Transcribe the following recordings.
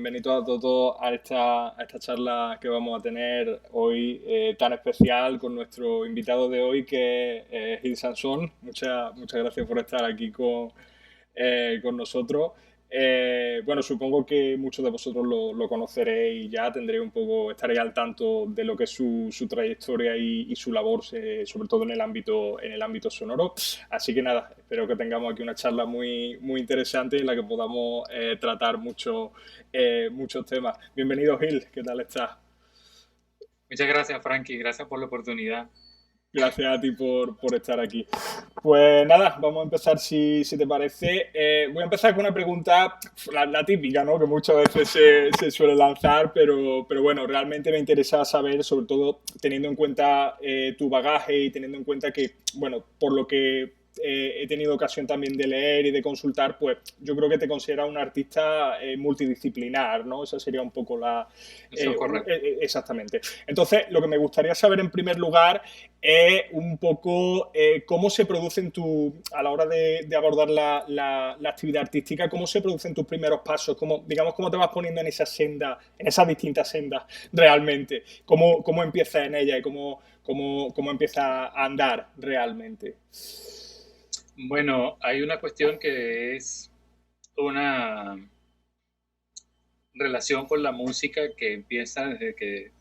bienvenidos a todos a esta charla que vamos a tener hoy tan especial con nuestro invitado de hoy que es Gil Sansón. Muchas gracias por estar aquí con nosotros. Bueno, supongo que muchos de vosotros lo conoceréis y ya tendréis estaréis al tanto de lo que es su trayectoria y su labor, sobre todo en el ámbito sonoro. Así que nada, espero que tengamos aquí una charla muy interesante en la que podamos tratar muchos temas. Bienvenido, Gil, ¿qué tal estás? Muchas gracias, Frankie. Gracias por la oportunidad. Gracias a ti por estar aquí. Pues nada, vamos a empezar si te parece. Voy a empezar con una pregunta, la típica, ¿no? Que muchas veces se suele lanzar, pero bueno, realmente me interesa saber, sobre todo teniendo en cuenta tu bagaje y teniendo en cuenta que, bueno, por lo que he tenido ocasión también de leer y de consultar, pues yo creo que te consideras un artista multidisciplinar, ¿no? Esa sería un poco Eso es correcto. exactamente. Entonces, lo que me gustaría saber en primer lugar es un poco cómo se producen a la hora de abordar la actividad artística, cómo se producen tus primeros pasos, digamos, cómo te vas poniendo en esa senda, en esas distintas sendas realmente, cómo empiezas en ella y cómo empiezas a andar realmente. Bueno, hay una cuestión que es una relación con la música que empieza desde que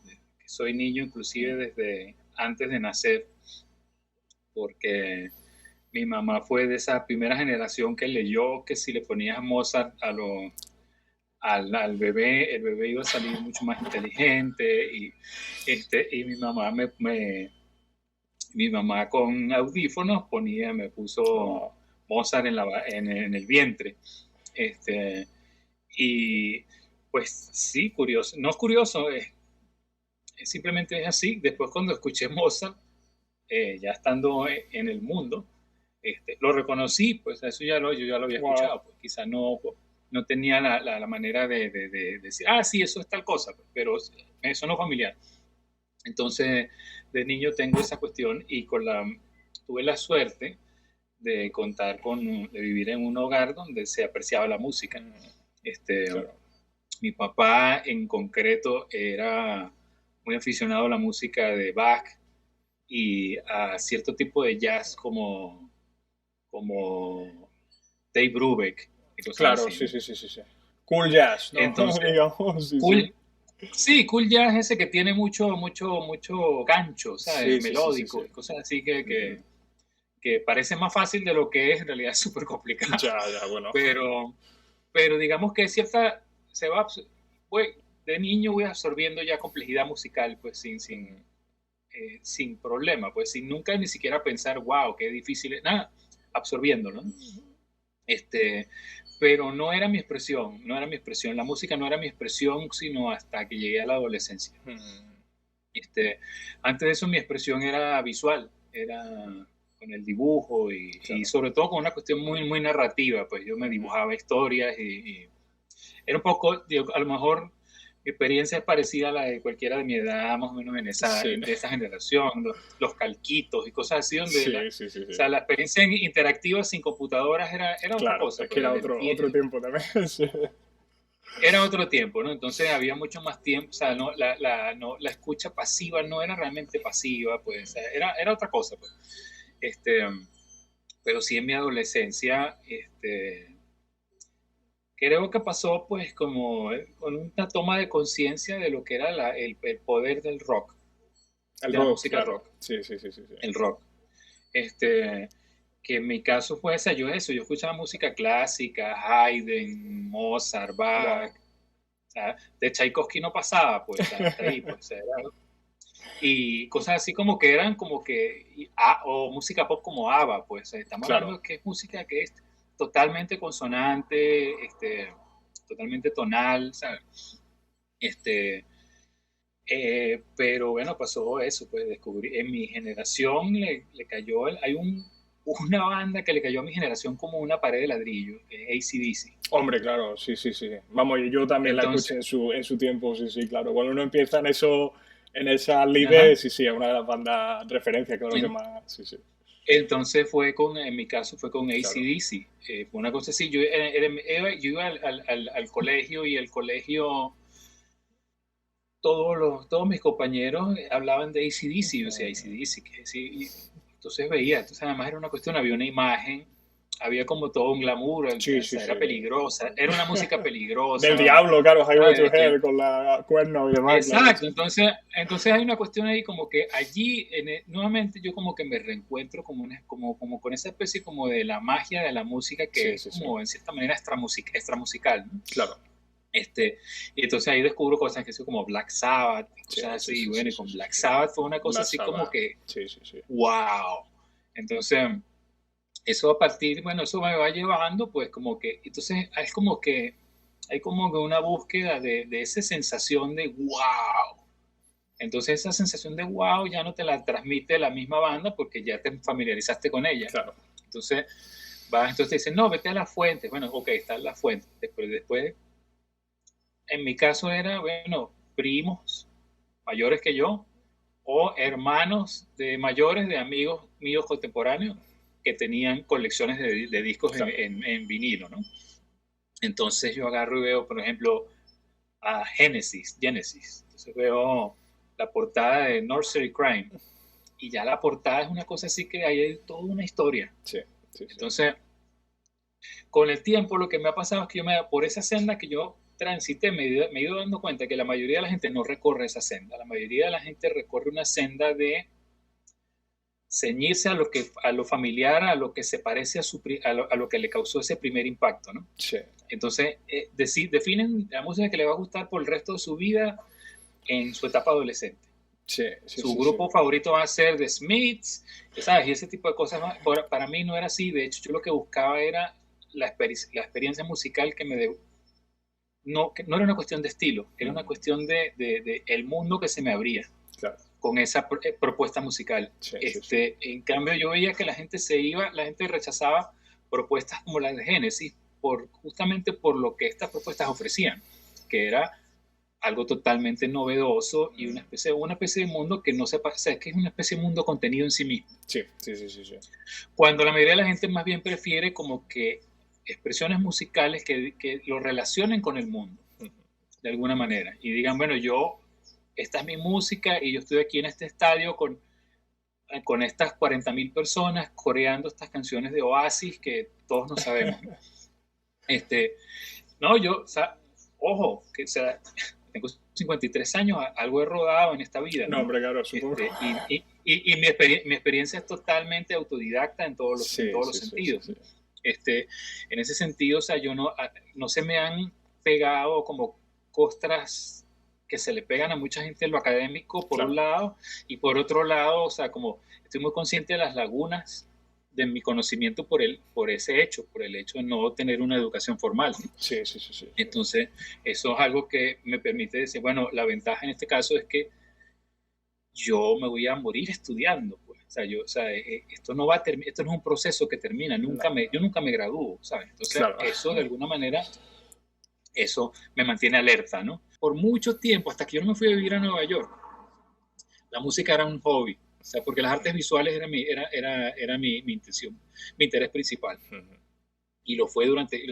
soy niño, inclusive desde antes de nacer, porque mi mamá fue de esa primera generación que leyó que si le ponías Mozart al bebé, el bebé iba a salir mucho más inteligente y mi mamá con audífonos me puso Oh, Mozart en el vientre. Este, y pues sí, curioso. No es curioso, simplemente es así. Después cuando escuché Mozart, ya estando en el mundo, lo reconocí, pues eso yo ya lo había wow. escuchado, pues quizás no tenía la manera de decir, sí, eso es tal cosa, pues, pero me sonó familiar. Entonces, de niño tengo esa cuestión y tuve la suerte de vivir en un hogar donde se apreciaba la música. Este, Claro. Mi papá en concreto era muy aficionado a la música de Bach y a cierto tipo de jazz como Dave Brubeck y cosas Claro, así, sí, ¿no? sí, sí, sí, sí. Cool jazz, ¿no? Entonces, Digamos, sí, sí. cool, sí, cool jazz es ese que tiene mucho gancho, ¿sabes? Sí, sí, sí, sí, sí. Melódico y cosas así que parece más fácil de lo que es, en realidad es súper complicado. Ya, ya, bueno. Pero, pero digamos que se va, voy, de niño voy absorbiendo ya complejidad musical, pues sin problema, pues sin nunca ni siquiera pensar, wow, qué difícil es, nada, absorbiendo, ¿no? Este, pero no era mi expresión, no era mi expresión, la música no era mi expresión, sino hasta que llegué a la adolescencia. Este, Antes de eso mi expresión era visual, era con el dibujo y Claro. sobre todo con una cuestión muy narrativa, pues yo me dibujaba historias y era un poco, digo, a lo mejor mi experiencia es parecida a la de cualquiera de mi edad, más o menos Sí, de esa generación, los calquitos y cosas así, donde sí, sí, sí, o sí. sea, la experiencia interactiva sin computadoras era otra Claro, cosa, es que pues era otro tiempo también. Sí. era otro tiempo, ¿no? Entonces había mucho más tiempo, o sea, la escucha pasiva no era realmente pasiva, pues, o sea, era otra cosa, pues. Este, pero sí en mi adolescencia, creo que pasó pues como con una toma de conciencia de lo que era el poder del rock, El de la rock, música claro. rock, Sí, sí, sí, sí, sí. el rock. Este, que en mi caso fue esa, yo escuchaba música clásica, Haydn, Mozart, Bach, Wow. o sea, de Tchaikovsky no pasaba, pues hasta ahí, pues y cosas así como que eran como que, o música pop como ABBA, pues estamos hablando Claro. de que es música que es totalmente consonante, totalmente tonal, ¿sabes? Este, pero bueno, pasó eso, pues descubrí, en mi generación le cayó, una banda que le cayó a mi generación como una pared de ladrillo, que es AC/DC. Hombre, claro, sí, sí, sí. Vamos, y yo también la escuché Entonces, en su tiempo, sí, sí, claro. Cuando uno empieza en esas ajá, lides, sí, sí, es una de las bandas referencias, claro que en- más, sí, sí. Entonces en mi caso fue con AC/DC. Fue una cosa así, yo iba al colegio y el colegio, todos mis compañeros hablaban de AC/DC, yo decía AC/DC, que sí. Entonces entonces además era una cuestión, había una imagen, había como todo un glamour, era peligrosa, era una música peligrosa. Del diablo, claro, Highway to Hell, con la cuerno y demás. Exacto, claro. Entonces hay una cuestión ahí como que allí, nuevamente yo como que me reencuentro como con esa especie como de la magia de la música que es como en cierta manera extramusical, ¿no? Claro. Y entonces ahí descubro cosas que son como Black Sabbath, cosas así, y bueno, y con Black Sabbath fue una cosa así como que, wow. Entonces, eso a partir, bueno, eso me va llevando, pues como que, entonces es como que, hay como que una búsqueda de esa sensación de wow. Entonces esa sensación de wow ya no te la transmite la misma banda porque ya te familiarizaste con ella. Claro. Entonces entonces te dicen, no, vete a la fuente. Bueno, ok, está en la fuente. Después, en mi caso era, bueno, primos mayores que yo o hermanos de mayores de amigos míos contemporáneos que tenían colecciones de discos, claro, en vinilo, ¿no? Entonces yo agarro y veo, por ejemplo, a Genesis. Entonces veo la portada de Nursery Crime. Y ya la portada es una cosa así que hay toda una historia. Sí. Entonces, con el tiempo lo que me ha pasado es que por esa senda que yo transité, me he ido dando cuenta que la mayoría de la gente no recorre esa senda. La mayoría de la gente recorre una senda de ceñirse a lo familiar, a lo que se parece a lo que le causó ese primer impacto, ¿no? Sí. Entonces, definen la música que le va a gustar por el resto de su vida en su etapa adolescente. Su grupo favorito va a ser The Smiths, ¿sabes? Y ese tipo de cosas. Para mí no era así. De hecho, yo lo que buscaba era la experiencia musical que no era una cuestión de estilo, era una cuestión de el mundo que se me abría. Claro. Con esa propuesta musical. En cambio, yo veía que la gente rechazaba propuestas como las de Genesis justamente por lo que estas propuestas ofrecían, que era algo totalmente novedoso y una especie de mundo que no se pasa, que es una especie de mundo contenido en sí mismo. Sí. Cuando la mayoría de la gente más bien prefiere como que expresiones musicales que lo relacionen con el mundo, de alguna manera, y digan, bueno, esta es mi música y yo estoy aquí en este estadio con estas 40,000 personas coreando estas canciones de Oasis que todos no sabemos. No, ojo, tengo 53 años, algo he rodado en esta vida. No, hombre, claro, supongo. Y mi experiencia es totalmente autodidacta en todos los sentidos. Sí. En ese sentido, o sea, yo no se me han pegado como costras que se le pegan a mucha gente en lo académico, por un lado, y por otro lado, o sea, como estoy muy consciente de las lagunas de mi conocimiento por el hecho de no tener una educación formal. Sí. Entonces, eso es algo que me permite decir, bueno, la ventaja en este caso es que yo me voy a morir estudiando, pues. Esto no es un proceso que termina, yo nunca me gradúo, ¿sabes? Entonces, eso de alguna manera, eso me mantiene alerta, ¿no? Por mucho tiempo, hasta que yo no me fui a vivir a Nueva York, la música era un hobby, o sea, porque las artes visuales era mi intención, mi interés principal. Y lo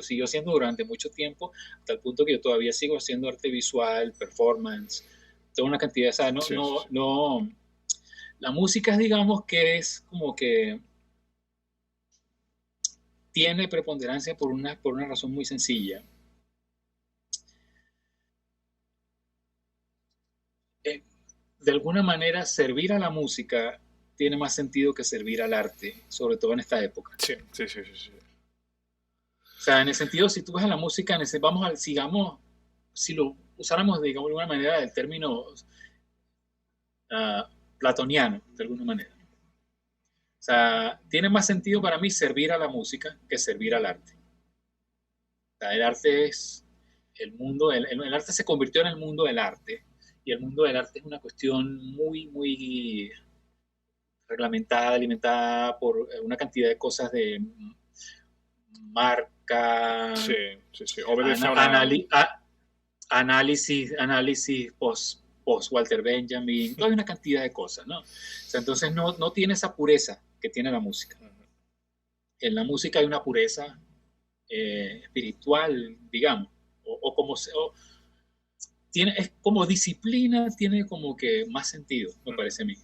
siguió haciendo durante mucho tiempo, hasta el punto que yo todavía sigo haciendo arte visual, performance, toda una cantidad, o sea, la música, digamos que es como que tiene preponderancia por una razón muy sencilla. De alguna manera, servir a la música tiene más sentido que servir al arte, sobre todo en esta época. Sí. O sea, en el sentido, si tú vas a la música, si lo usáramos, digamos, de alguna manera, el término platoniano, de alguna manera. O sea, tiene más sentido para mí servir a la música que servir al arte. O sea, el arte es el mundo, el arte se convirtió en el mundo del arte. Y el mundo del arte es una cuestión muy, muy reglamentada, alimentada por una cantidad de cosas de marca, obedece análisis post Walter Benjamin, toda una cantidad de cosas, ¿no? O sea, entonces no tiene esa pureza que tiene la música. En la música hay una pureza espiritual, digamos, es como disciplina, tiene como que más sentido, me parece a mí,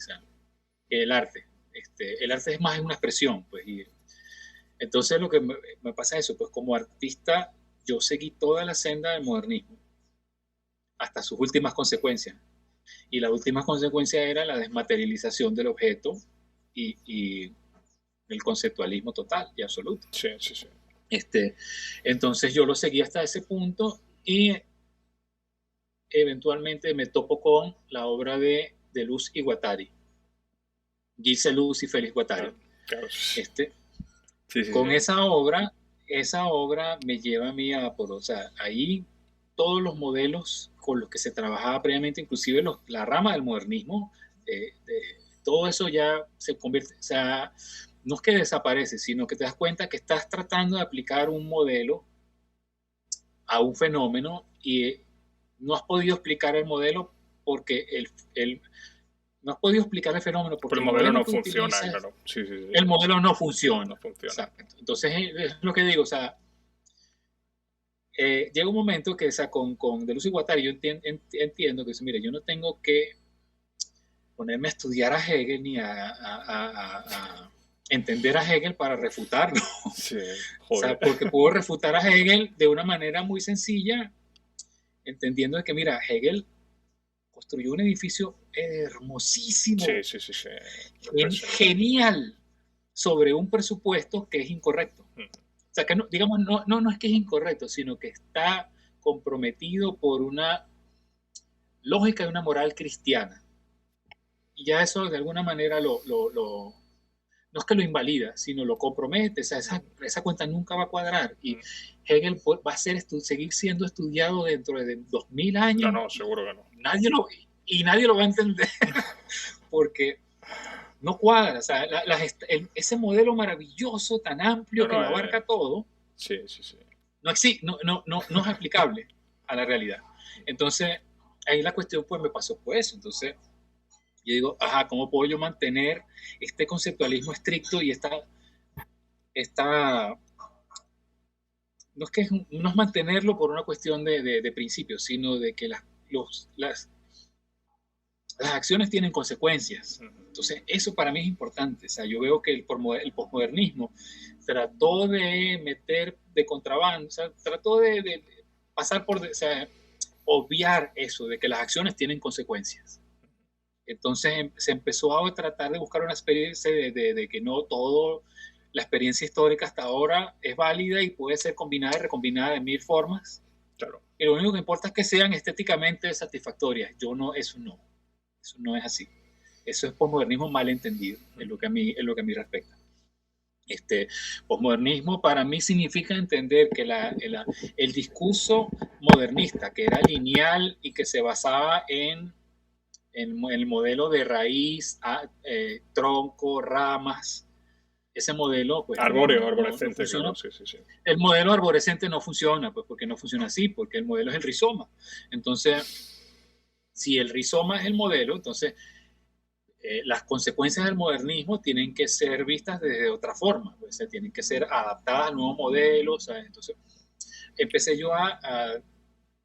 que el arte. El arte es más una expresión, pues, y entonces lo que me pasa es eso, pues como artista yo seguí toda la senda del modernismo hasta sus últimas consecuencias. Y la última consecuencia era la desmaterialización del objeto y el conceptualismo total y absoluto. Sí, sí, sí. Entonces yo lo seguí hasta ese punto y eventualmente me topo con la obra de Luz y Guattari. Gilles Luz y Félix Guattari. Claro. Sí, con esa obra me lleva a mí o sea, ahí todos los modelos con los que se trabajaba previamente, inclusive la rama del modernismo, todo eso ya se convierte, o sea, no es que desaparece, sino que te das cuenta que estás tratando de aplicar un modelo a un fenómeno y no has podido explicar el modelo porque no has podido explicar el fenómeno porque el modelo no funciona, claro. Sí. El modelo no funciona. No funciona. Exacto. Entonces, es lo que digo, o sea, llega un momento que, o sea, con De Luz y Guattari yo entiendo que, mire, yo no tengo que ponerme a estudiar a Hegel ni a entender a Hegel para refutarlo. Sí, o sea, porque puedo refutar a Hegel de una manera muy sencilla, entendiendo que, mira, Hegel construyó un edificio hermosísimo, genial, sobre un presupuesto que es incorrecto. O sea, que no, digamos, no es que es incorrecto, sino que está comprometido por una lógica de una moral cristiana. Y ya eso de alguna manera no es que lo invalida, sino lo compromete. O sea, esa cuenta nunca va a cuadrar. Y Hegel va a seguir siendo estudiado dentro de 2000 años. No, seguro que no. Nadie lo va a entender porque no cuadra. O sea, ese modelo maravilloso, tan amplio, que lo abarca todo, no es aplicable a la realidad. Entonces, ahí la cuestión pues me pasó por eso. Entonces, yo digo, ¿cómo puedo yo mantener este conceptualismo estricto y no es mantenerlo por una cuestión de principios, sino de que las acciones tienen consecuencias? Entonces, eso para mí es importante. O sea, yo veo que el posmodernismo trató de meter de contrabando, o sea, trató de pasar por, o sea, obviar eso, de que las acciones tienen consecuencias. Entonces se empezó a tratar de buscar una experiencia de que no todo, la experiencia histórica hasta ahora es válida y puede ser combinada y recombinada de 1000 formas. Claro. Y lo único que importa es que sean estéticamente satisfactorias. Eso no es así. Eso es posmodernismo mal entendido, es lo que a mí respecta. Posmodernismo para mí significa entender que el discurso modernista, que era lineal y que se basaba en el modelo de raíz, tronco, ramas, ese modelo pues arbóreo, arborescente, claro, sí. El modelo arborescente no funciona, pues porque no funciona así, porque el modelo es el rizoma. Entonces, si el rizoma es el modelo, entonces las consecuencias del modernismo tienen que ser vistas de otra forma, pues, tienen que ser adaptadas a nuevos modelos. ¿Sabes? Entonces, empecé yo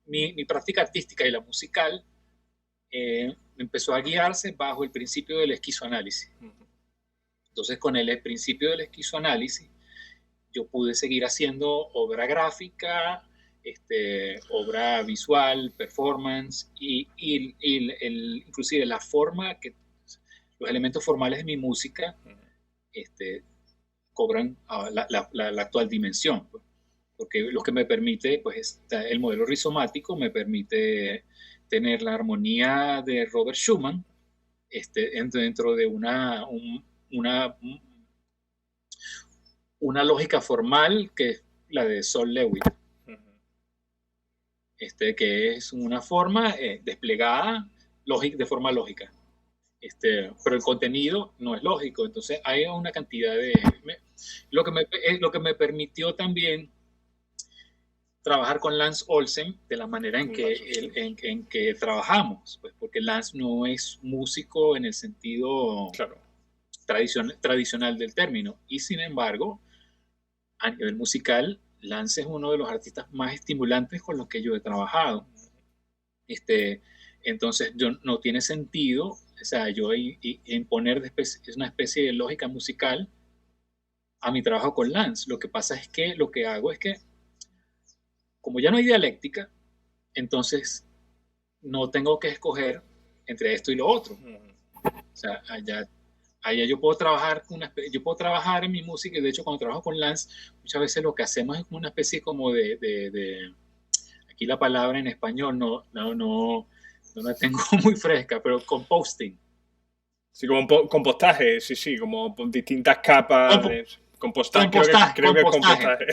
mi práctica artística y la musical empezó a guiarse bajo el principio del esquizoanálisis. Entonces, con el principio del esquizoanálisis, yo pude seguir haciendo obra gráfica, obra visual, performance, y inclusive la forma los elementos formales de mi música cobran la actual dimensión. Pues, porque lo que me permite, pues, el modelo rizomático me permite tener la armonía de Robert Schumann dentro de una lógica formal que es la de Sol Lewitt, que es una forma desplegada de forma lógica. Pero el contenido no es lógico. Entonces hay una cantidad lo que me permitió también trabajar con Lance Olsen de la manera en que trabajamos, pues porque Lance no es músico en el sentido tradicional del término. Y sin embargo, a nivel musical, Lance es uno de los artistas más estimulantes con los que yo he trabajado. Entonces, no tiene sentido, o sea, yo imponer es una especie de lógica musical a mi trabajo con Lance. Lo que pasa es que lo que hago es que, como ya no hay dialéctica, entonces no tengo que escoger entre esto y lo otro. O sea, allá yo puedo trabajar en mi música, y de hecho cuando trabajo con Lance, muchas veces lo que hacemos es una especie como aquí la palabra en español no la tengo muy fresca, pero composting. Sí, como compostaje, sí, como distintas capas de compostaje. Creo que es compostaje.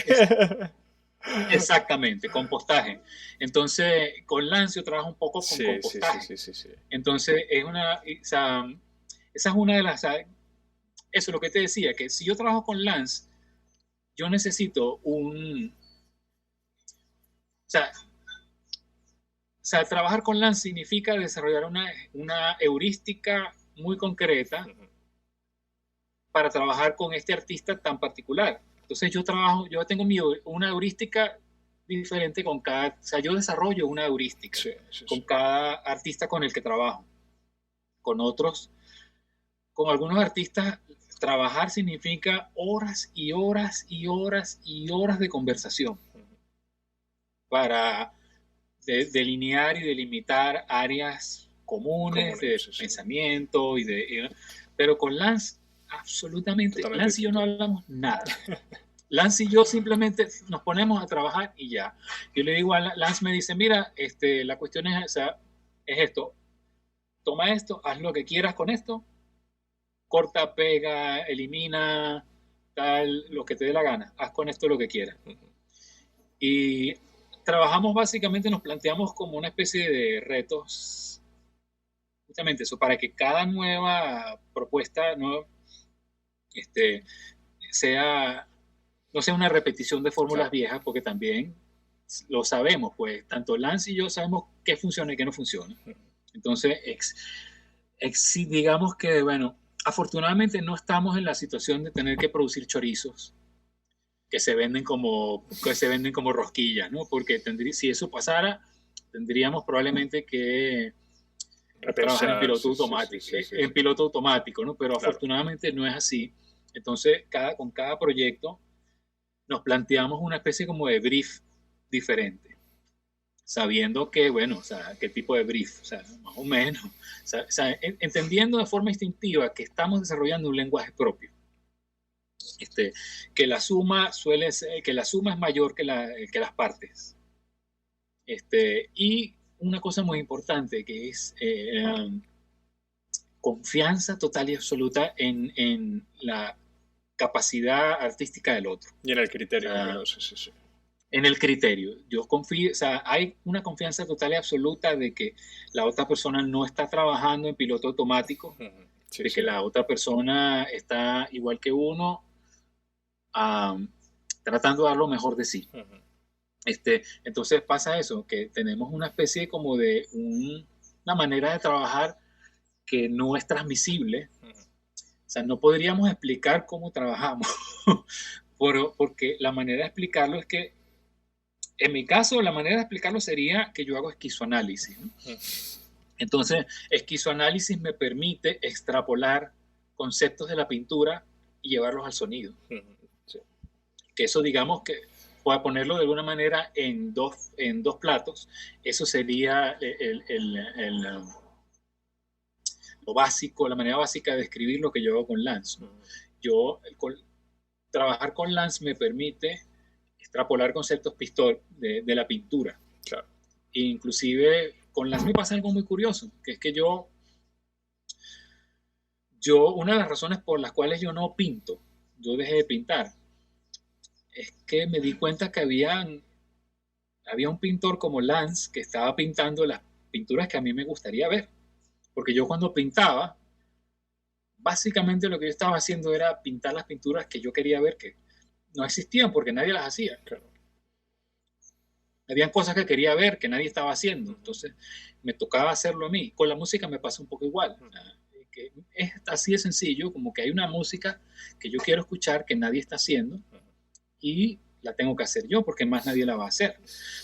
Exactamente, compostaje. Entonces, con Lance yo trabajo un poco con compostaje. Sí. Entonces, esa es una de las... Eso es lo que te decía, que si yo trabajo con Lance, yo necesito o sea, trabajar con Lance significa desarrollar una heurística muy concreta para trabajar con este artista tan particular. Entonces yo tengo una heurística diferente con cada, o sea, yo desarrollo una heurística con cada artista con el que trabajo. Con algunos artistas, trabajar significa horas y horas y horas y horas de conversación para delinear y delimitar áreas comunes de pensamiento pero con Lance absolutamente, Lance y yo no hablamos nada. Lance y yo simplemente nos ponemos a trabajar y ya. Yo le digo a Lance, me dice, mira, la cuestión es esto, toma esto, haz lo que quieras con esto, corta, pega, elimina, tal, lo que te dé la gana, haz con esto lo que quieras. Y trabajamos básicamente, nos planteamos como una especie de retos, justamente eso, para que cada nueva propuesta no sea una repetición de fórmulas viejas, porque también lo sabemos, pues tanto Lance y yo sabemos qué funciona y qué no funciona. Entonces, digamos que, bueno, afortunadamente no estamos en la situación de tener que producir chorizos que se venden como rosquillas, ¿no? Porque si eso pasara, tendríamos probablemente que trabajar en piloto automático, en piloto automático, ¿no? Pero afortunadamente no es así. Entonces, con cada proyecto nos planteamos una especie como de brief diferente, sabiendo que, bueno, o sea, qué tipo de brief, o sea, más o menos, o sea, entendiendo de forma instintiva que estamos desarrollando un lenguaje propio. Que la suma es mayor que las partes. Y una cosa muy importante que es confianza total y absoluta en la capacidad artística del otro. Y en el criterio, sí. En el criterio. Yo confío, o sea, hay una confianza total y absoluta de que la otra persona no está trabajando en piloto automático, que la otra persona está igual que uno, tratando de dar lo mejor de sí. Entonces pasa eso, que tenemos una especie como de una manera de trabajar que no es transmisible. O sea, no podríamos explicar cómo trabajamos, porque la manera de explicarlo es que, en mi caso, la manera de explicarlo sería que yo hago esquizoanálisis, ¿no? Entonces, esquizoanálisis me permite extrapolar conceptos de la pintura y llevarlos al sonido. Que eso, digamos que, para ponerlo de alguna manera en dos platos, eso sería lo básico, la manera básica de describir lo que yo hago con Lance. Trabajar con Lance me permite extrapolar conceptos de la pintura. Claro. E inclusive con Lance me pasa algo muy curioso, que es que yo una de las razones por las cuales yo no pinto, yo dejé de pintar, es que me di cuenta que había un pintor como Lance que estaba pintando las pinturas que a mí me gustaría ver. Porque yo cuando pintaba, básicamente lo que yo estaba haciendo era pintar las pinturas que yo quería ver, que no existían porque nadie las hacía. Claro. Habían cosas que quería ver que nadie estaba haciendo. Entonces me tocaba hacerlo a mí. Con la música me pasa un poco igual. que es así de sencillo, como que hay una música que yo quiero escuchar que nadie está haciendo y la tengo que hacer yo porque más nadie la va a hacer.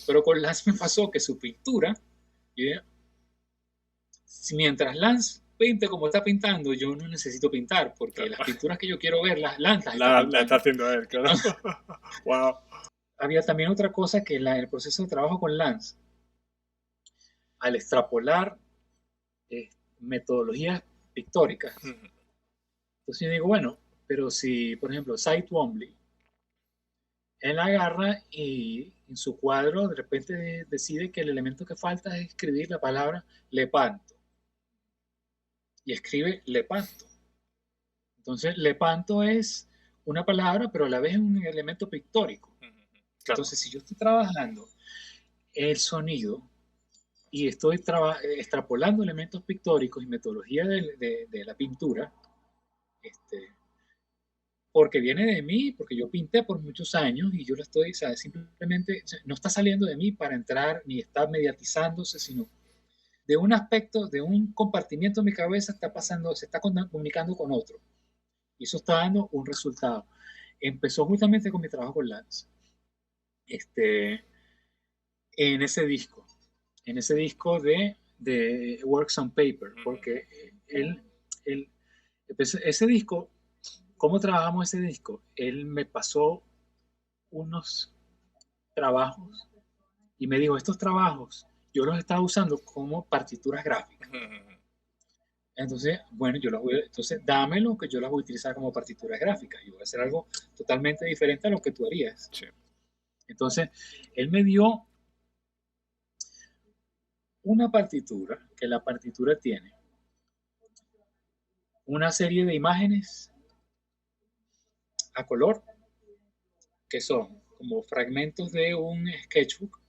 Pero con Lance me pasó que su pintura, mientras Lance pinte como está pintando, yo no necesito pintar porque las pinturas que yo quiero ver, Lance las está La pintando. está haciendo él, claro. Wow. Había también otra cosa que en el proceso de trabajo con Lance, al extrapolar metodologías pictóricas, entonces yo digo, bueno, pero si, por ejemplo, Cy Twombly, él agarra y en su cuadro de repente decide que el elemento que falta es escribir la palabra lepanto. Y escribe lepanto. Entonces, lepanto es una palabra, pero a la vez es un elemento pictórico. Claro. Entonces, si yo estoy trabajando el sonido y estoy extrapolando elementos pictóricos y metodología de la pintura, porque viene de mí, porque yo pinté por muchos años y yo lo estoy, o sea, simplemente no está saliendo de mí para entrar ni está mediatizándose, sino de un aspecto, de un compartimiento de mi cabeza está pasando, se está comunicando con otro. Y eso está dando un resultado. Empezó justamente con mi trabajo con Lance. En ese disco de Works on Paper, porque ese disco, ¿cómo trabajamos ese disco? Él me pasó unos trabajos y me dijo, estos trabajos yo los estaba usando como partituras gráficas. Entonces, bueno, entonces dámelo que yo las voy a utilizar como partituras gráficas y voy a hacer algo totalmente diferente a lo que tú harías. Sí. Entonces, él me dio una partitura, que la partitura tiene una serie de imágenes a color, que son como fragmentos de un sketchbook.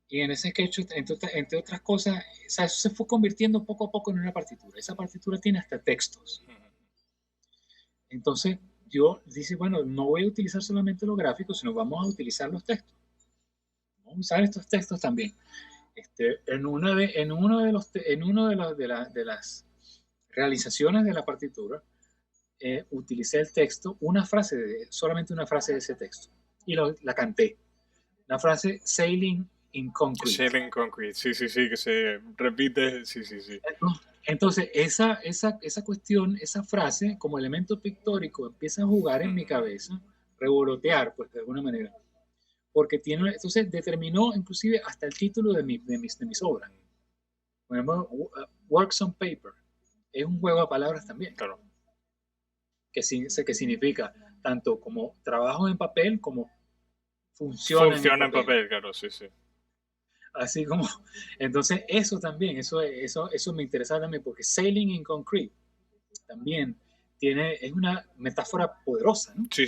Y en ese sketchbook, entre otras cosas, o sea, eso se fue convirtiendo poco a poco en una partitura. Esa partitura tiene hasta textos. Entonces, yo dije, bueno, no voy a utilizar solamente los gráficos, sino vamos a utilizar los textos. Vamos a usar estos textos también. En una de las realizaciones de la partitura, utilicé el texto, solamente una frase de ese texto, y la canté. La frase Sailing in Concrete. Sailing in Concrete, sí, que se repite, sí. Entonces, esa cuestión, esa frase, como elemento pictórico, empieza a jugar en mi cabeza, revolotear, pues, de alguna manera. Porque entonces determinó inclusive hasta el título de mis obras. Por ejemplo, Works on Paper. Es un juego de palabras también. Claro. Que significa tanto como trabajo en papel como funciona en papel, claro, sí. Así como, entonces eso también, eso me interesa también, porque Sailing in Concrete también es una metáfora poderosa, ¿no? Sí.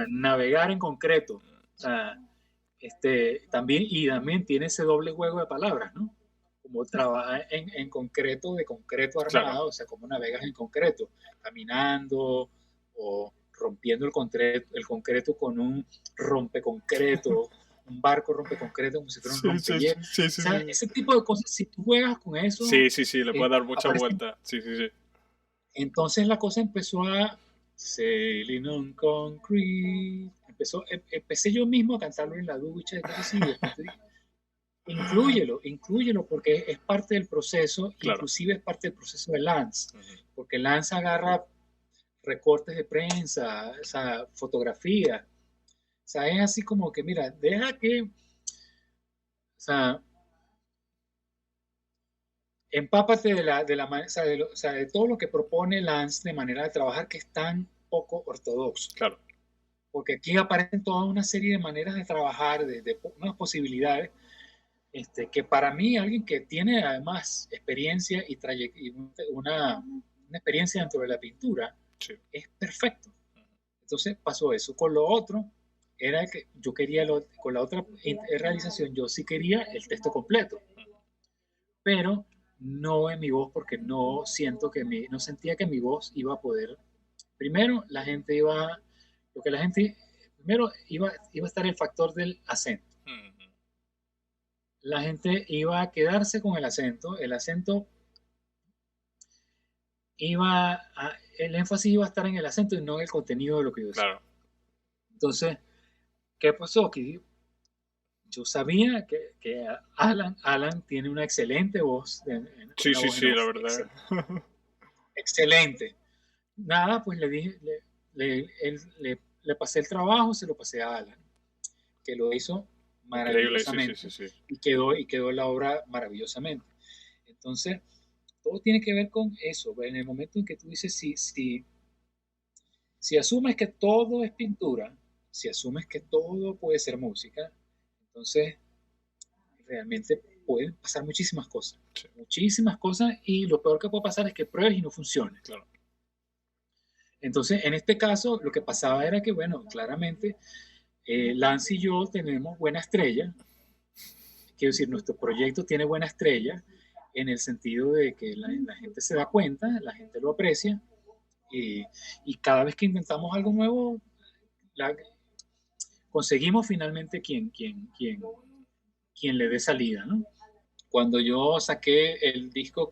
Navegar en concreto. También tiene ese doble juego de palabras, ¿no? Como trabajar en concreto, de concreto armado, claro. O sea, como navegas en concreto, caminando o rompiendo el concreto con un rompeconcreto, un barco rompeconcreto como si fuera un rompehielo. Sí. O sea, ese tipo de cosas, si tú juegas con eso... Sí, le puedes dar mucha vuelta. Sí. Entonces la cosa empezó a Sailing on Concrete. Empecé yo mismo a cantarlo en la ducha, así, inclúyelo porque es parte del proceso, claro. Inclusive es parte del proceso de Lance, porque Lance agarra recortes de prensa, o sea, fotografía, o sea, es así como que, mira, deja que, o sea, empápate de todo lo que propone Lance de manera de trabajar que es tan poco ortodoxo. Claro. Porque aquí aparecen toda una serie de maneras de trabajar, de unas posibilidades, que para mí, alguien que tiene además experiencia y una experiencia dentro de la pintura, sí, es perfecto. Entonces pasó eso. Con lo otro, era que yo quería, con la otra realización, yo sí quería el texto completo. Pero no en mi voz, porque no sentía que mi voz iba a poder. Primero, primero iba a estar el factor del acento. La gente iba a quedarse con el acento el énfasis iba a estar en el acento y no en el contenido de lo que yo decía. Claro. Entonces, ¿qué pasó? Que yo sabía que Alan tiene una excelente voz, Sí, una sí, voz en sí, la off, verdad. excelente. Nada, pues le dije, le pasé el trabajo, se lo pasé a Alan, que lo hizo Increíble, sí, sí, maravillosamente sí, sí. y quedó la obra maravillosamente. Entonces, todo tiene que ver con eso. En el momento en que tú dices, si asumes que todo es pintura, si asumes que todo puede ser música, entonces realmente pueden pasar Sí, muchísimas cosas, y lo peor que puede pasar es que pruebes y no funcione. claro. Entonces, en este caso, lo que pasaba era que, bueno, claramente, Lance y yo tenemos buena estrella, quiero decir, nuestro proyecto tiene buena estrella, en el sentido de que la gente se da cuenta, la gente lo aprecia, y, y cada vez que intentamos algo nuevo, la, conseguimos finalmente quien le dé salida, ¿no? Cuando yo saqué el disco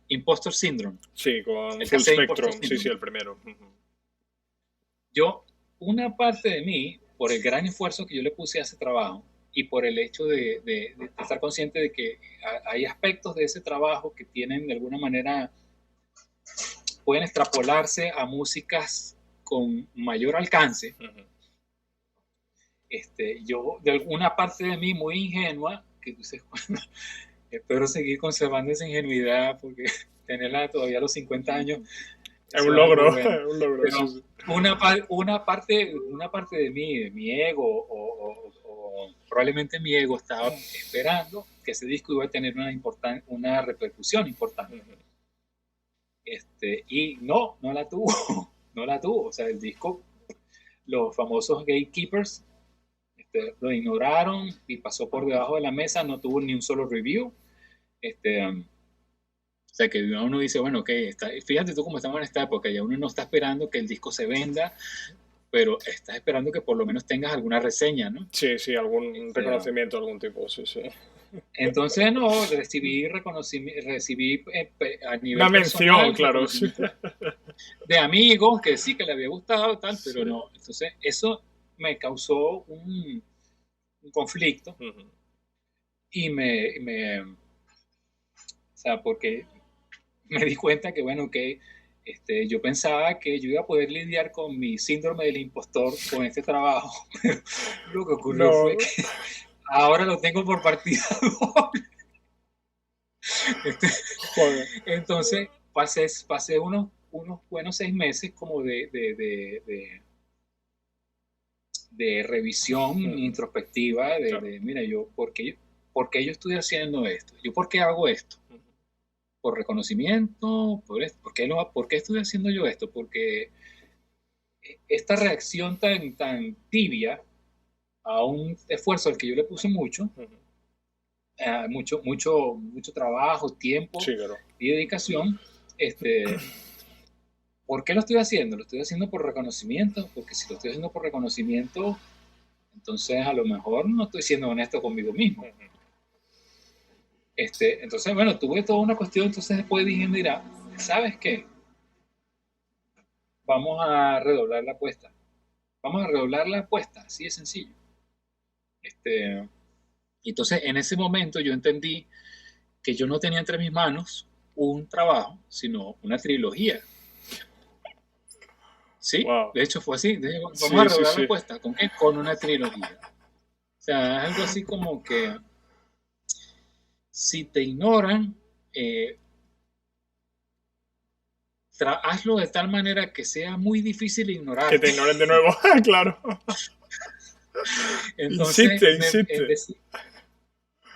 Impostor Syndrome, Sí, con el Full cassette Impostor Spectrum, sí, sí, Syndrome, el primero. yo, una parte de mí, por el gran esfuerzo que yo le puse a ese trabajo y por el hecho de estar consciente de que hay aspectos de ese trabajo que tienen de alguna manera, pueden extrapolarse a músicas con mayor alcance, yo, de alguna parte de mí muy ingenua, que dices, bueno, espero seguir conservando esa ingenuidad porque tenerla todavía a los 50 años, Es eso un es algo logro, bueno. es un logro, sí, Pero sí. una parte de mi ego, o probablemente mi ego, estaba esperando que ese disco iba a tener una repercusión importante. Y no la tuvo, no la tuvo. O sea, el disco, los famosos gatekeepers, lo ignoraron y pasó por debajo de la mesa, no tuvo ni un solo review. O sea, que uno dice, bueno, ok, fíjate tú cómo estamos en esta época, ya uno no está esperando que el disco se venda, pero estás esperando que por lo menos tengas alguna reseña, ¿no? Sí, sí, algún reconocimiento de algún tipo, sí, sí. Entonces, no, recibí a Una nivel mención, personal claro, sí. reconocimiento de amigos que sí, que le había gustado, tal, pero Sí. no. Entonces, eso me causó un conflicto y o sea, porque me di cuenta que, bueno, que yo pensaba que yo iba a poder lidiar con mi síndrome del impostor con este trabajo, pero lo que ocurrió fue No, que ahora lo tengo por partida doble. joder. Entonces, pasé unos buenos 6 meses como de revisión introspectiva, Claro. mira, ¿por qué yo estoy haciendo esto? ¿Yo por qué hago esto? ¿Por reconocimiento? ¿Por qué estoy haciendo yo esto? Porque esta reacción tan tibia a un esfuerzo al que yo le puse mucho trabajo, tiempo Sí, claro. y dedicación, ¿por qué lo estoy haciendo? ¿Lo estoy haciendo por reconocimiento? Porque si lo estoy haciendo por reconocimiento, entonces a lo mejor no estoy siendo honesto conmigo mismo. Entonces, bueno, tuve toda una cuestión, entonces después dije, mira, ¿sabes qué? Vamos a redoblar la apuesta. Vamos a redoblar la apuesta, así de sencillo. Entonces, en ese momento yo entendí que yo no tenía entre mis manos un trabajo, sino una trilogía. Sí, Wow. de hecho fue así. Vamos a Sí, sí, redoblar la sí. apuesta. ¿Con qué? Con una trilogía. O sea, es algo así como que si te ignoran, eh, hazlo de tal manera que sea muy difícil Que te ignorarte. ignoren de nuevo, claro. Entonces, Insiste, insiste.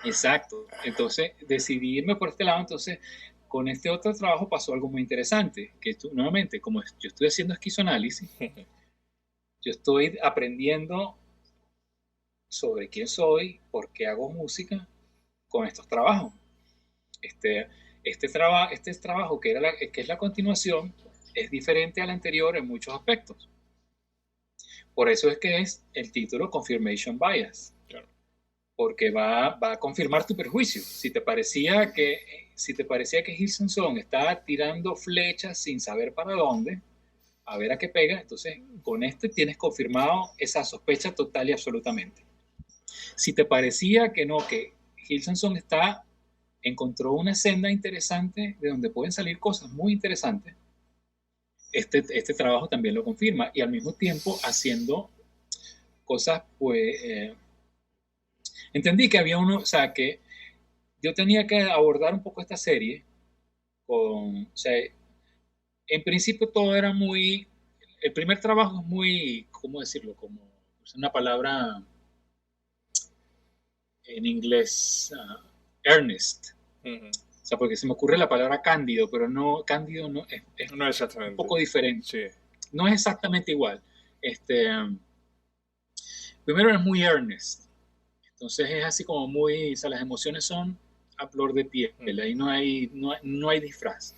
exacto. Entonces, decidí irme por este lado. Entonces, con este otro trabajo pasó algo muy interesante, que nuevamente, como yo estoy haciendo esquizoanálisis, yo estoy aprendiendo sobre quién soy, por qué hago música con estos trabajos. Este, este trabajo que es la continuación es diferente al anterior en muchos aspectos. Por eso es que es el título Confirmation Bias. Claro. Porque va a confirmar tu perjuicio. Si te parecía que si te parecía que Hilson Song estaba tirando flechas sin saber para dónde, a ver a qué pega, entonces con este tienes confirmado esa sospecha total y absolutamente. Si te parecía que no, que Hilson Song encontró una senda interesante de donde pueden salir cosas muy interesantes, este trabajo también lo confirma, y al mismo tiempo haciendo cosas, pues, entendí que había uno, o sea, que yo tenía que abordar un poco esta serie o sea, en principio todo era muy, el primer trabajo es muy, ¿cómo decirlo? Como es una palabra en inglés, earnest. Uh-huh. O sea, porque se me ocurre la palabra cándido, pero no, cándido no es no exactamente. Un poco diferente. Sí. No es exactamente igual. Primero es muy earnest. Entonces es así como muy, o sea, las emociones son a flor de piel, ahí no hay disfraz.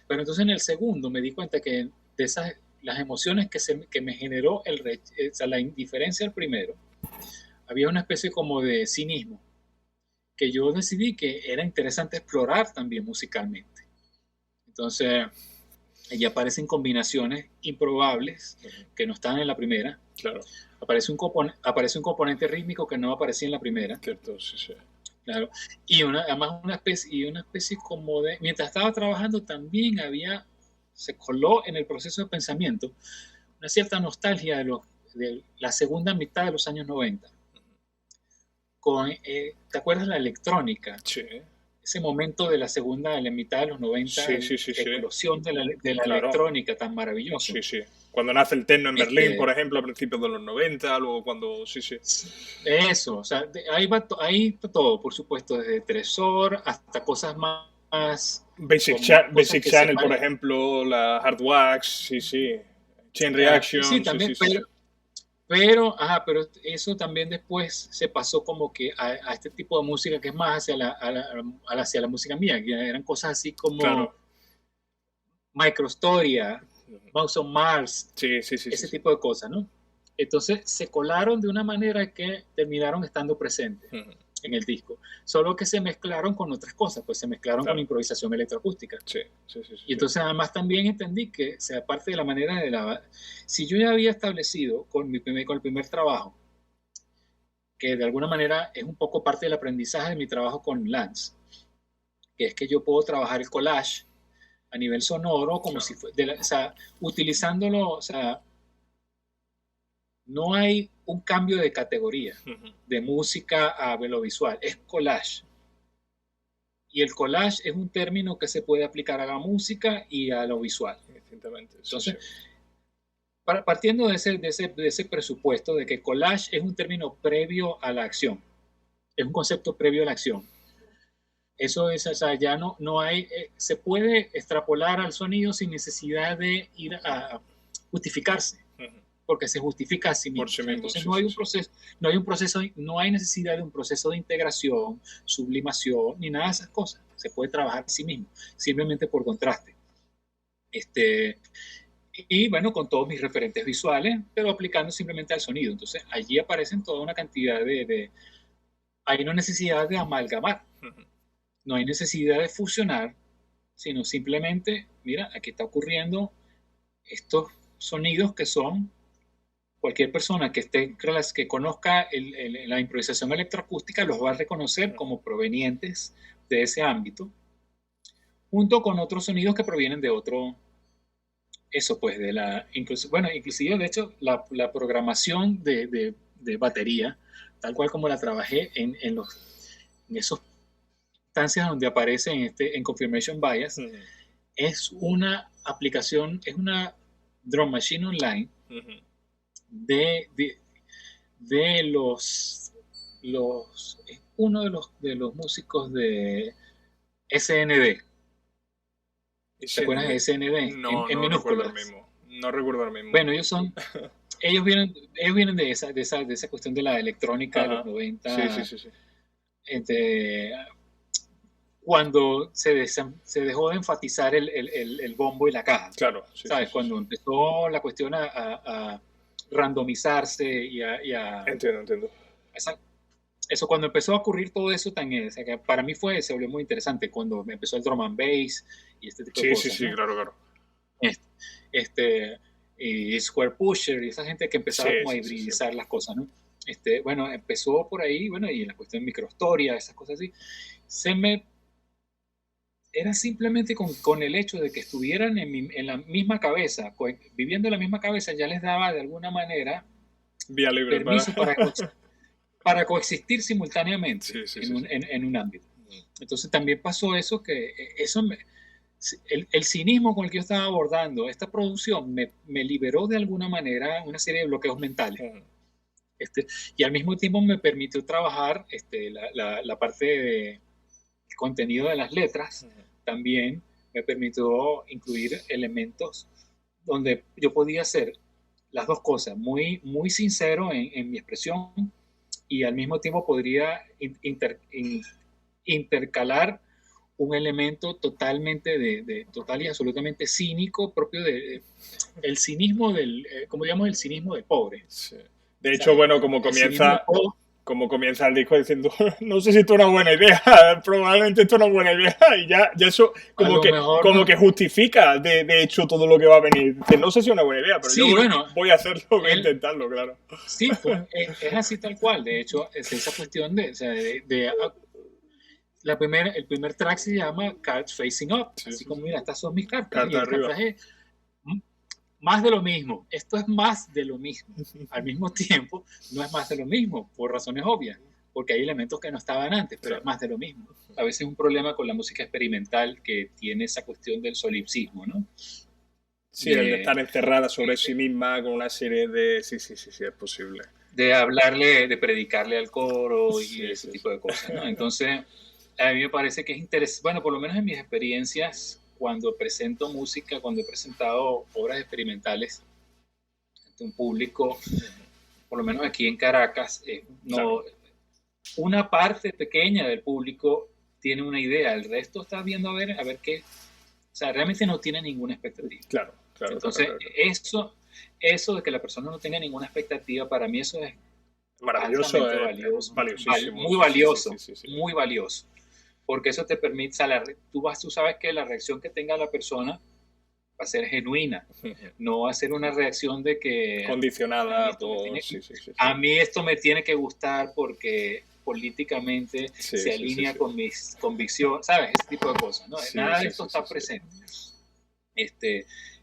Pero entonces en el segundo me di cuenta que de las emociones que me generó o sea, la indiferencia al primero, había una especie como de cinismo, que yo decidí que era interesante explorar también musicalmente. Entonces, allí aparecen combinaciones improbables que no están en la primera. Claro. Aparece un componente rítmico que no aparecía en la primera. Cierto, sí, sí. Claro. Y además una especie como de... Mientras estaba trabajando también se coló en el proceso de pensamiento una cierta nostalgia de la segunda mitad de los años 90. ¿Te acuerdas de la electrónica? Sí. Ese momento de la mitad de los 90, sí, explosión de la claro. electrónica tan maravilloso. Sí, sí. Cuando nace el techno en Berlín, por ejemplo, a principios de los 90, luego cuando... Sí, sí. Eso, o sea, ahí va todo, por supuesto, desde Tresor hasta cosas más... Basic Channel, por ejemplo, la Hard Wax, sí, sí. Chain Reaction, sí, también, sí. Pero eso también después se pasó como que a este tipo de música que es más hacia la música mía, que eran cosas así como claro. Microstoria, Mouse on Mars, ese tipo de cosas, ¿no? Entonces se colaron de una manera que terminaron estando presentes en el disco, solo que se mezclaron con otras cosas, pues se mezclaron con improvisación electroacústica. Sí. Y entonces además también entendí que, o sea, aparte de la manera si yo ya había establecido con el primer trabajo, que de alguna manera es un poco parte del aprendizaje de mi trabajo con Lance, que es que yo puedo trabajar el collage a nivel sonoro, como si fuera, o sea, utilizándolo, o sea, no hay un cambio de categoría de música a lo visual, es collage. Y el collage es un término que se puede aplicar a la música y a lo visual. Entonces, partiendo de ese presupuesto de que collage es un término previo a la acción, es un concepto previo a la acción. Eso es, o sea, ya no hay, se puede extrapolar al sonido sin necesidad de ir a justificarse, porque se justifica a sí mismo. Entonces no hay necesidad de un proceso de integración, sublimación, ni nada de esas cosas. Se puede trabajar a sí mismo, simplemente por contraste. Y bueno, con todos mis referentes visuales, pero aplicando simplemente al sonido. Entonces allí aparecen toda una cantidad hay una necesidad de amalgamar. No hay necesidad de fusionar, sino simplemente, mira, aquí está ocurriendo estos sonidos que son, cualquier persona que conozca la improvisación electroacústica los va a reconocer como provenientes de ese ámbito, junto con otros sonidos que provienen de otro, eso pues, inclusive de hecho, la programación de batería, tal cual como la trabajé en esos instancias donde aparece en Confirmation Bias, es una aplicación, es una drum machine online de uno de los músicos de SND. ¿Te acuerdas de SND? No, en no recuerdo el mismo. No recuerdo el mismo. Bueno, ellos vienen de esa cuestión de la electrónica de los 90. Sí. Cuando se dejó de enfatizar el bombo y la caja. Claro. ¿Sabes? Cuando empezó la cuestión a randomizarse y a... Entiendo. eso cuando empezó a ocurrir todo eso, o sea, que para mí se volvió muy interesante cuando empezó el drum and bass y este tipo de Sí, sí, cosas, sí, ¿no? claro, claro. Este, este, y Square Pusher y esa gente que Sí, empezaba como a sí, sí, sí. hibridizar las cosas, ¿no? Bueno, empezó por ahí, bueno, y en la cuestión de microhistoria, esas cosas así, se me era simplemente con el hecho de que estuvieran en la misma cabeza, viviendo en la misma cabeza, ya les daba de alguna manera Vía libre para... permiso para coexistir simultáneamente Sí, sí, sí, sí. en un ámbito. Entonces también pasó eso, que el cinismo con el que yo estaba abordando esta producción me liberó de alguna manera una serie de bloqueos mentales. Y al mismo tiempo me permitió trabajar la parte de contenido de las letras. También me permitió incluir elementos donde yo podía hacer las dos cosas, muy, muy sincero en mi expresión, y al mismo tiempo podría intercalar un elemento totalmente total y absolutamente cínico, propio de el cinismo como digamos, el cinismo de pobre. Sí. De hecho, ¿Sabes? bueno, El cinismo de pobre. como comienza el disco diciendo, no sé si esto es una buena idea, probablemente esto es una buena idea, y ya eso A lo mejor como que justifica de hecho todo lo que va a venir. Dice, no sé si es una buena idea, pero yo sí, bueno, voy a hacerlo, voy a él, intentarlo, claro. sí, pues, es así tal cual. De hecho, es esa cuestión o sea, el primer track se llama Cards Facing Up, Sí, así sí, sí. como, mira, estas son mis cartas, y Carta el arriba. cartaje más de lo mismo. Esto es más de lo mismo. Al mismo tiempo, no es más de lo mismo, por razones obvias, porque hay elementos que no estaban antes, pero Claro. es más de lo mismo. A veces es un problema con la música experimental que tiene esa cuestión del solipsismo, ¿no? Sí, el de De, estar encerrada sobre sí misma con una serie de... Sí, sí, sí, sí, es posible. de hablarle, de predicarle al coro y Sí, ese sí, sí. tipo de cosas, ¿no? Entonces, a mí me parece que es interesante, bueno, por lo menos en mis experiencias, cuando presento música, cuando he presentado obras experimentales ante un público, por lo menos aquí en Caracas, Claro, no, una parte pequeña del público tiene una idea, el resto está viendo a ver qué, o sea, realmente no tiene ninguna expectativa. claro, claro, claro, Entonces, claro. eso de que la persona no tenga ninguna expectativa, para mí eso es Maravilloso, altamente valioso, valiosísimo. muy Sí, sí, sí, sí, valioso, sí, sí. muy valioso, porque eso te permite, tú sabes que la reacción que tenga la persona va a ser genuina, no va a ser una reacción de que Condicionada por... Sí, sí, sí, sí. a mí esto me tiene que gustar porque políticamente Sí, se sí, sí, alinea sí. con mis convicciones, ¿sabes? Ese tipo de cosas, ¿no? Sí, Nada de sí, esto sí, sí, está sí. presente.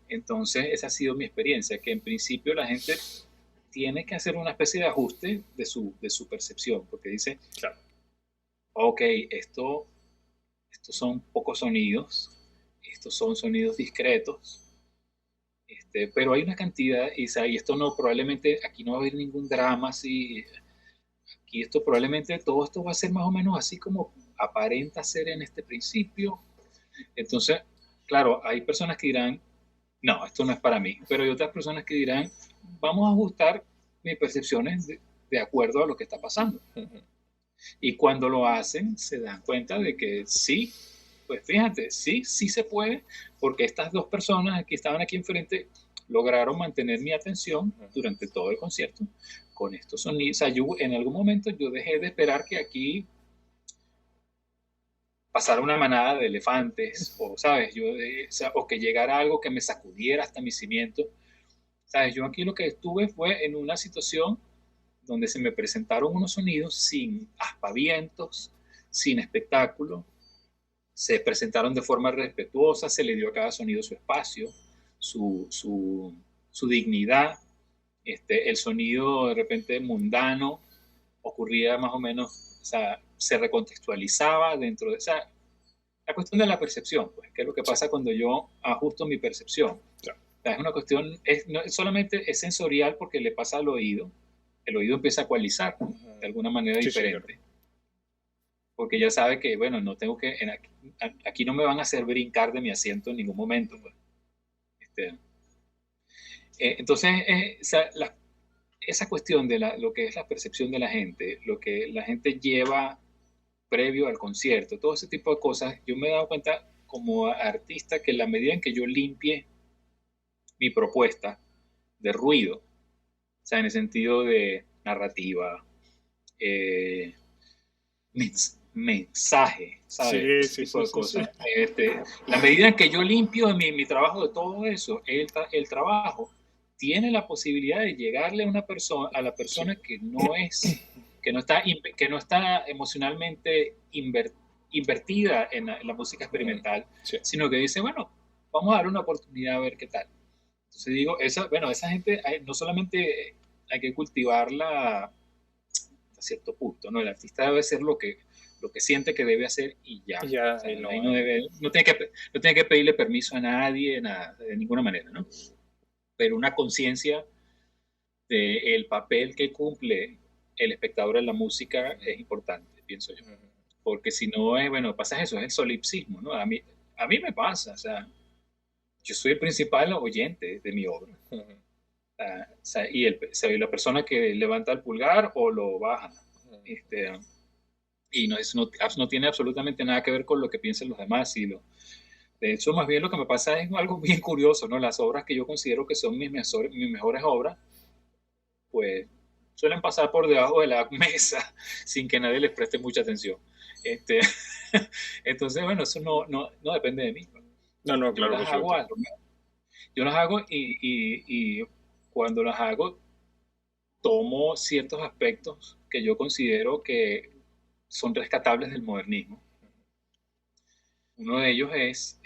Entonces, esa ha sido mi experiencia, que en principio la gente tiene que hacer una especie de ajuste de su percepción, porque dice, Claro. ok, estos son pocos sonidos, estos son sonidos discretos, pero hay una cantidad, y esto no, probablemente aquí no va a haber ningún drama, así, aquí esto probablemente todo esto va a ser más o menos así como aparenta ser en este principio. Entonces, claro, hay personas que dirán, no, esto no es para mí, pero hay otras personas que dirán, vamos a ajustar mis percepciones de acuerdo a lo que está pasando. Y cuando lo hacen, se dan cuenta de que sí, pues fíjate, sí, sí se puede, porque estas dos personas que estaban aquí enfrente lograron mantener mi atención durante todo el concierto con estos sonidos. O sea, en algún momento yo dejé de esperar que aquí pasara una manada de elefantes, o, ¿sabes? O que llegara algo que me sacudiera hasta mis cimientos. ¿Sabes? Yo aquí lo que estuve fue en una situación donde se me presentaron unos sonidos sin aspavientos, sin espectáculo, se presentaron de forma respetuosa, se le dio a cada sonido su espacio, su dignidad. El sonido de repente mundano ocurría más o menos, o sea, se recontextualizaba dentro de esa... La cuestión de la percepción, pues, ¿qué es lo que Sí, pasa cuando yo ajusto mi percepción? claro. O sea, es una cuestión, no, solamente es sensorial porque le pasa al oído, el oído empieza a ecualizar de alguna manera Sí, sí, claro. diferente, porque ya sabe que, bueno, no tengo que, aquí no me van a hacer brincar de mi asiento en ningún momento. Pues. Este, entonces, esa cuestión de lo que es la percepción de la gente, lo que la gente lleva previo al concierto, todo ese tipo de cosas, yo me he dado cuenta como artista que en la medida en que yo limpie mi propuesta de ruido, o sea, en el sentido de narrativa, eh, mensaje, ¿sabes? Sí, Ese sí, tipo sí, de sí, sí. cosas. La medida en que yo limpio mi trabajo de todo eso, el trabajo tiene la posibilidad de llegarle a a la Sí. persona que no está emocionalmente invertida en la música experimental, Sí. sino que dice, bueno, vamos a darle una oportunidad a ver qué tal. Entonces digo, esa gente no solamente hay que cultivarla hasta cierto punto, ¿no? El artista debe ser lo que siente que debe hacer y ya. Ya, O sea, y no ahí es. no tiene que pedirle permiso a nadie, nada, de ninguna manera, ¿no? Pero una conciencia del papel que cumple el espectador en la música es importante, pienso yo. Porque si no es, bueno, pasa eso, es el solipsismo, ¿no? A mí me pasa, o sea, yo soy el principal oyente de mi obra. O sea, y la persona que levanta el pulgar o lo baja. Este, y eso no tiene absolutamente nada que ver con lo que piensen los demás. De hecho, más bien lo que me pasa es algo bien curioso, ¿no? Las obras que yo considero que son mis mejores obras, pues suelen pasar por debajo de la mesa sin que nadie les preste mucha atención. Este, entonces, bueno, eso no depende de mí. No, no, Yo claro, por las hago supuesto. yo las hago y cuando las hago tomo ciertos aspectos que yo considero que son rescatables del modernismo. Uno de ellos es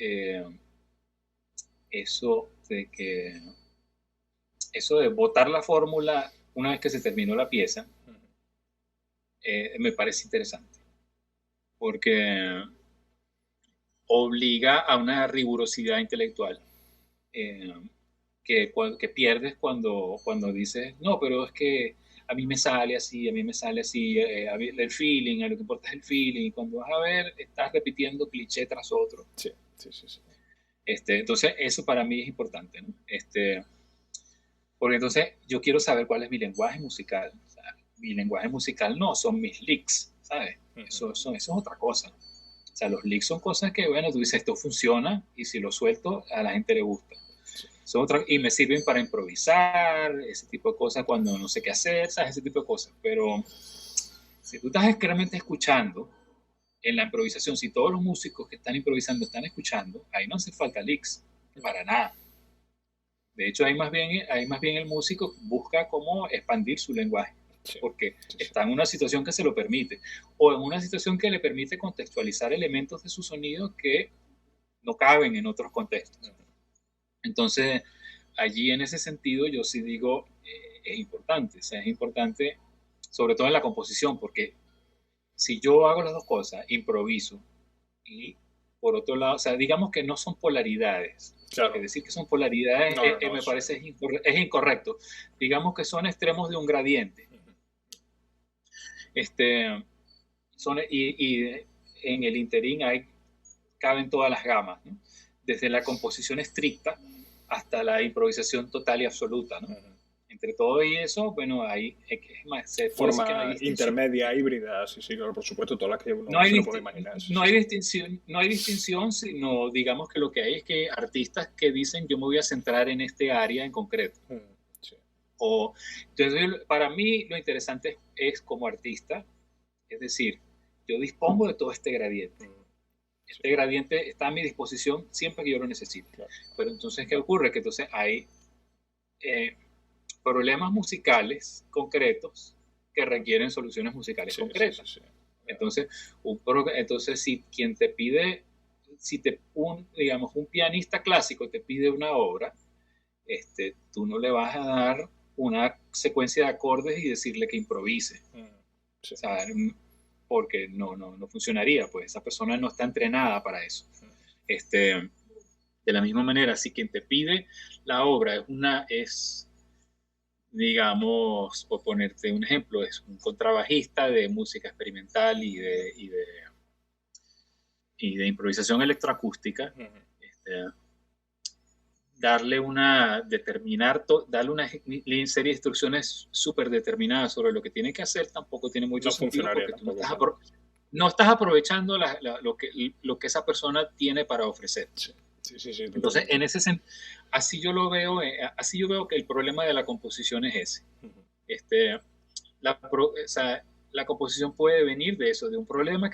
eso de que eso de botar la fórmula una vez que se terminó la pieza, me parece interesante, porque obliga a una rigurosidad intelectual eh, que pierdes cuando dices, no, pero es que a mí me sale así, a mí me sale así, el feeling, lo que importa es el feeling, y cuando vas a ver, estás repitiendo cliché tras otro. Sí, sí, sí, sí. Entonces, eso para mí es importante, ¿no? Porque entonces yo quiero saber cuál es mi lenguaje musical. O sea, mi lenguaje musical no son mis licks, ¿sabes? Eso es otra cosa. O sea, los licks son cosas que, bueno, tú dices, esto funciona y si lo suelto, a la gente le gusta. Sí. Y me sirven para improvisar, ese tipo de cosas cuando no sé qué hacer, ¿sabes? Ese tipo de cosas. Pero si tú estás realmente escuchando en la improvisación, si todos los músicos que están improvisando están escuchando, ahí no hace falta licks, para nada. De hecho, hay más bien el músico busca cómo expandir su lenguaje, Sí, porque sí, sí. está en una situación que se lo permite, o en una situación que le permite contextualizar elementos de su sonido que no caben en otros contextos. Entonces, allí en ese sentido yo sí digo, es importante, o sea, es importante sobre todo en la composición, porque si yo hago las dos cosas, improviso y por otro lado, o sea, digamos que no son polaridades, porque Claro. decir que son polaridades No, no, no, me eso. parece es incorrecto. Digamos que son extremos de un gradiente. Este, y en el interín caben todas las gamas, ¿no? Desde la composición estricta hasta la improvisación total y absoluta, ¿no? Entre todo y eso, bueno, se puede decir que no hay Forma distinción. intermedia, híbrida, sí, sí, claro, por supuesto, todas las que No uno hay, se lo puede imaginar, sí, sí. no hay distinción, sino digamos que lo que hay es que artistas que dicen yo me voy a centrar en este área en concreto. Sí. Entonces, para mí lo interesante es como artista, es decir, yo dispongo de todo este gradiente. Sí. Este gradiente está a mi disposición siempre que yo lo necesite. Claro. Pero entonces, ¿qué ocurre? Que entonces hay problemas musicales concretos que requieren soluciones musicales Sí, sí, sí, concretas. sí. Entonces, si quien te pide, digamos, un pianista clásico te pide una obra, tú no le vas a dar una secuencia de acordes y decirle que improvise. Sí. O sea, porque no funcionaría, pues esa persona no está entrenada para eso. De la misma manera, si quien te pide la obra es digamos, por ponerte un ejemplo, es un contrabajista de música experimental y de improvisación electroacústica, darle darle una serie de instrucciones súper determinadas sobre lo que tiene que hacer tampoco tiene mucho No sentido funcionaría porque tú tampoco. no estás aprovechando lo que esa persona tiene para ofrecer. Sí, sí, sí, sí, Entonces, totalmente. así yo lo veo, así yo veo que el problema de la composición es ese. O sea, la composición puede venir de eso, de un problema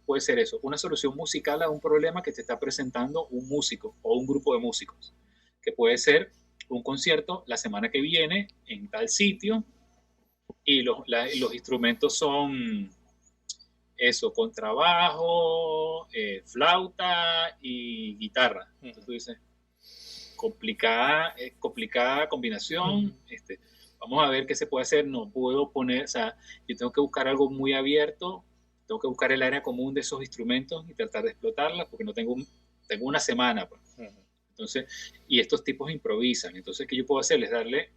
puede ser eso, una solución musical a un problema que te está presentando un músico o un grupo de músicos, que puede ser un concierto la semana que viene en tal sitio y los instrumentos son eso, contrabajo, flauta y guitarra. Entonces tú dices, complicada combinación. Vamos a ver qué se puede hacer. No puedo poner, o sea, yo tengo que buscar algo muy abierto, tengo que buscar el área común de esos instrumentos y tratar de explotarla porque no tengo una semana. Pues. Entonces, y estos tipos improvisan. Entonces, ¿qué yo puedo hacer? Es darle,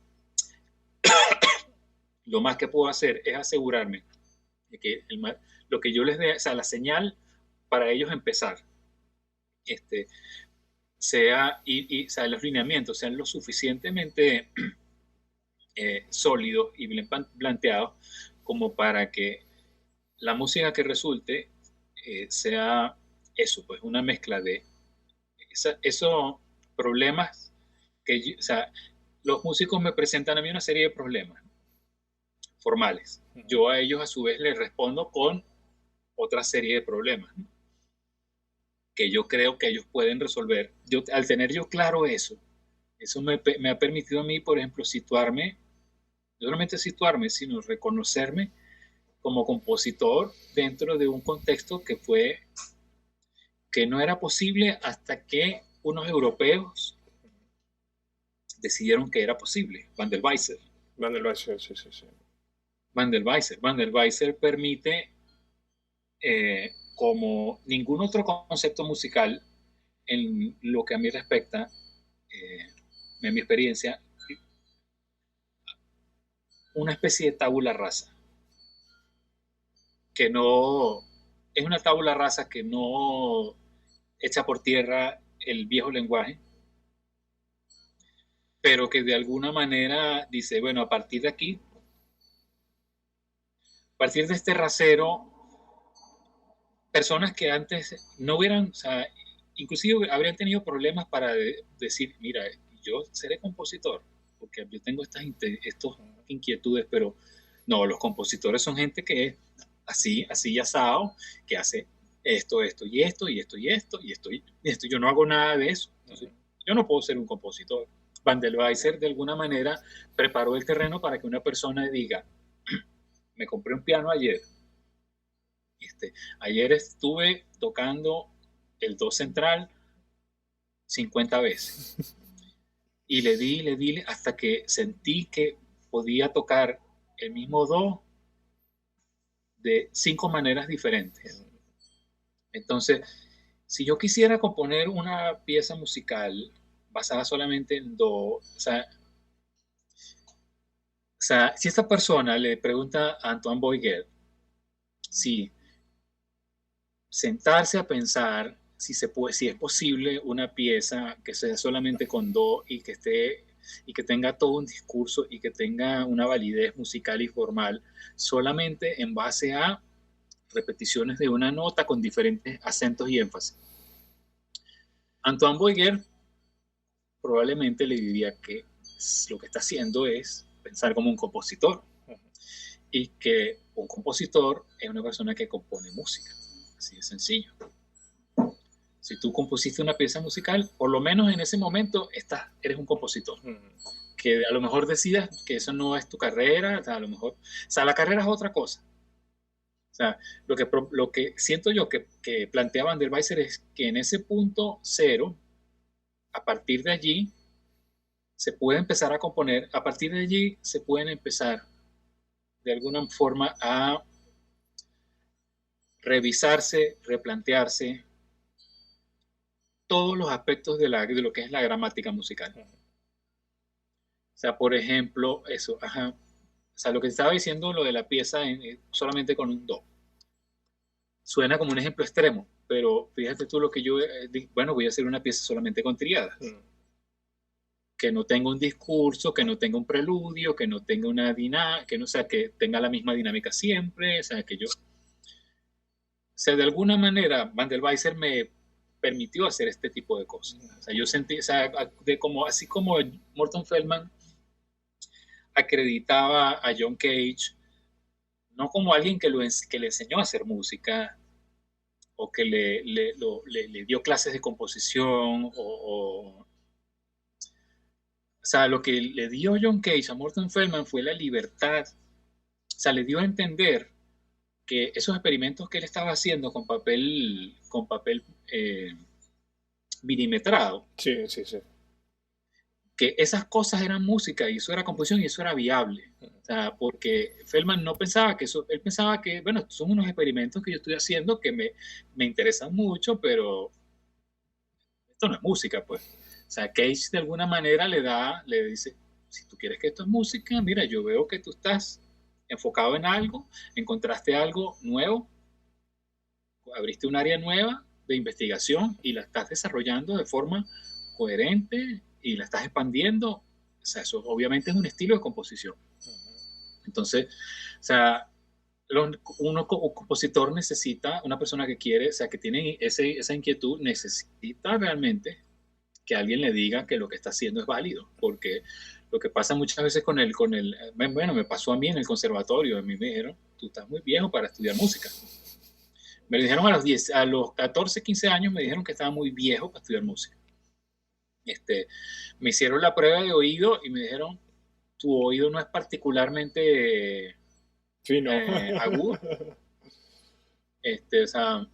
lo más que puedo hacer es asegurarme de que lo que yo les dé, o sea, la señal para ellos empezar, sea, o sea, los lineamientos sean lo suficientemente sólidos y bien planteados como para que la música que resulte sea eso, pues una mezcla de esos problemas que, o sea, los músicos me presentan a mí una serie de problemas formales. Yo a ellos a su vez les respondo con otra serie de problemas, ¿no? Que yo creo que ellos pueden resolver. Al tener yo claro eso me ha permitido a mí, por ejemplo, situarme, no solamente situarme, sino reconocerme como compositor dentro de un contexto que no era posible hasta que unos europeos decidieron que era posible. Van der Weisser. Sí. Van der Weisser permite, como ningún otro concepto musical, en lo que a mí respecta, en mi experiencia, una especie de tabula rasa, que no es una tabula rasa que no echa por tierra el viejo lenguaje, pero que de alguna manera dice, bueno, a partir de aquí, a partir de este rasero, personas que antes no hubieran, o sea, inclusive habrían tenido problemas para decir, mira, yo seré compositor, porque yo tengo estas inquietudes, pero no, los compositores son gente que es así asado, que hace esto y esto, y esto, y esto, y esto, y esto. Yo no hago nada de eso. Entonces, yo no puedo ser un compositor. Van der Weisser, de alguna manera, preparó el terreno para que una persona diga, me compré un piano ayer. Ayer estuve tocando el do central 50 veces. Y le di, hasta que sentí que podía tocar el mismo do de 5 maneras diferentes. Entonces, si yo quisiera componer una pieza musical basada solamente en do, o sea, si esta persona le pregunta a Antoine Boiguet si sentarse a pensar si es posible una pieza que sea solamente con do y que tenga todo un discurso y que tenga una validez musical y formal solamente en base a repeticiones de una nota con diferentes acentos y énfasis. Antoine Boiguer probablemente le diría que lo que está haciendo es pensar como un compositor y que un compositor es una persona que compone música, así de sencillo. Si tú compusiste una pieza musical, por lo menos en ese momento eres un compositor. Que a lo mejor decidas que eso no es tu carrera, o sea, a lo mejor, o sea, la carrera es otra cosa. O sea, lo que siento yo que plantea Van der Weisser es que en ese punto cero, a partir de allí, se puede empezar a componer, a partir de allí se pueden empezar de alguna forma a revisarse, replantearse todos los aspectos de lo que es la gramática musical. O sea, por ejemplo, eso, o sea, lo que estaba diciendo, lo de la pieza solamente con un do. Suena como un ejemplo extremo, pero fíjate tú lo que yo, bueno, voy a hacer una pieza solamente con tríadas. Que no tenga un discurso, que no tenga un preludio, que no tenga una dinámica, que no sea que tenga la misma dinámica siempre, o sea, que yo... O sea, de alguna manera, Van der Weisser me permitió hacer este tipo de cosas. O sea, yo sentí, o sea, así como Morton Feldman acreditaba a John Cage no como alguien que le enseñó a hacer música o que le dio clases de composición o sea, lo que le dio John Cage a Morton Feldman fue la libertad. O sea, le dio a entender que esos experimentos que él estaba haciendo con papel milimetrado, Sí, sí, sí. que esas cosas eran música y eso era composición y eso era viable. O sea, porque Feldman no pensaba que eso, él pensaba que, bueno, son unos experimentos que yo estoy haciendo que me interesan mucho, pero esto no es música, pues. O sea, Cage de alguna manera le dice, si tú quieres que esto es música, mira, yo veo que tú estás enfocado en algo, encontraste algo nuevo, abriste un área nueva de investigación y la estás desarrollando de forma coherente y la estás expandiendo. O sea, eso obviamente es un estilo de composición. Entonces, o sea, un compositor necesita, una persona que quiere, o sea, que tiene esa inquietud, necesita realmente que alguien le diga que lo que está haciendo es válido, porque lo que pasa muchas veces bueno, me pasó a mí en el conservatorio, a mí me dijeron, tú estás muy viejo para estudiar música. Me lo dijeron a los 14, 15 años, me dijeron que estaba muy viejo para estudiar música. Me hicieron la prueba de oído y me dijeron, tu oído no es particularmente Fino. agudo. O sea,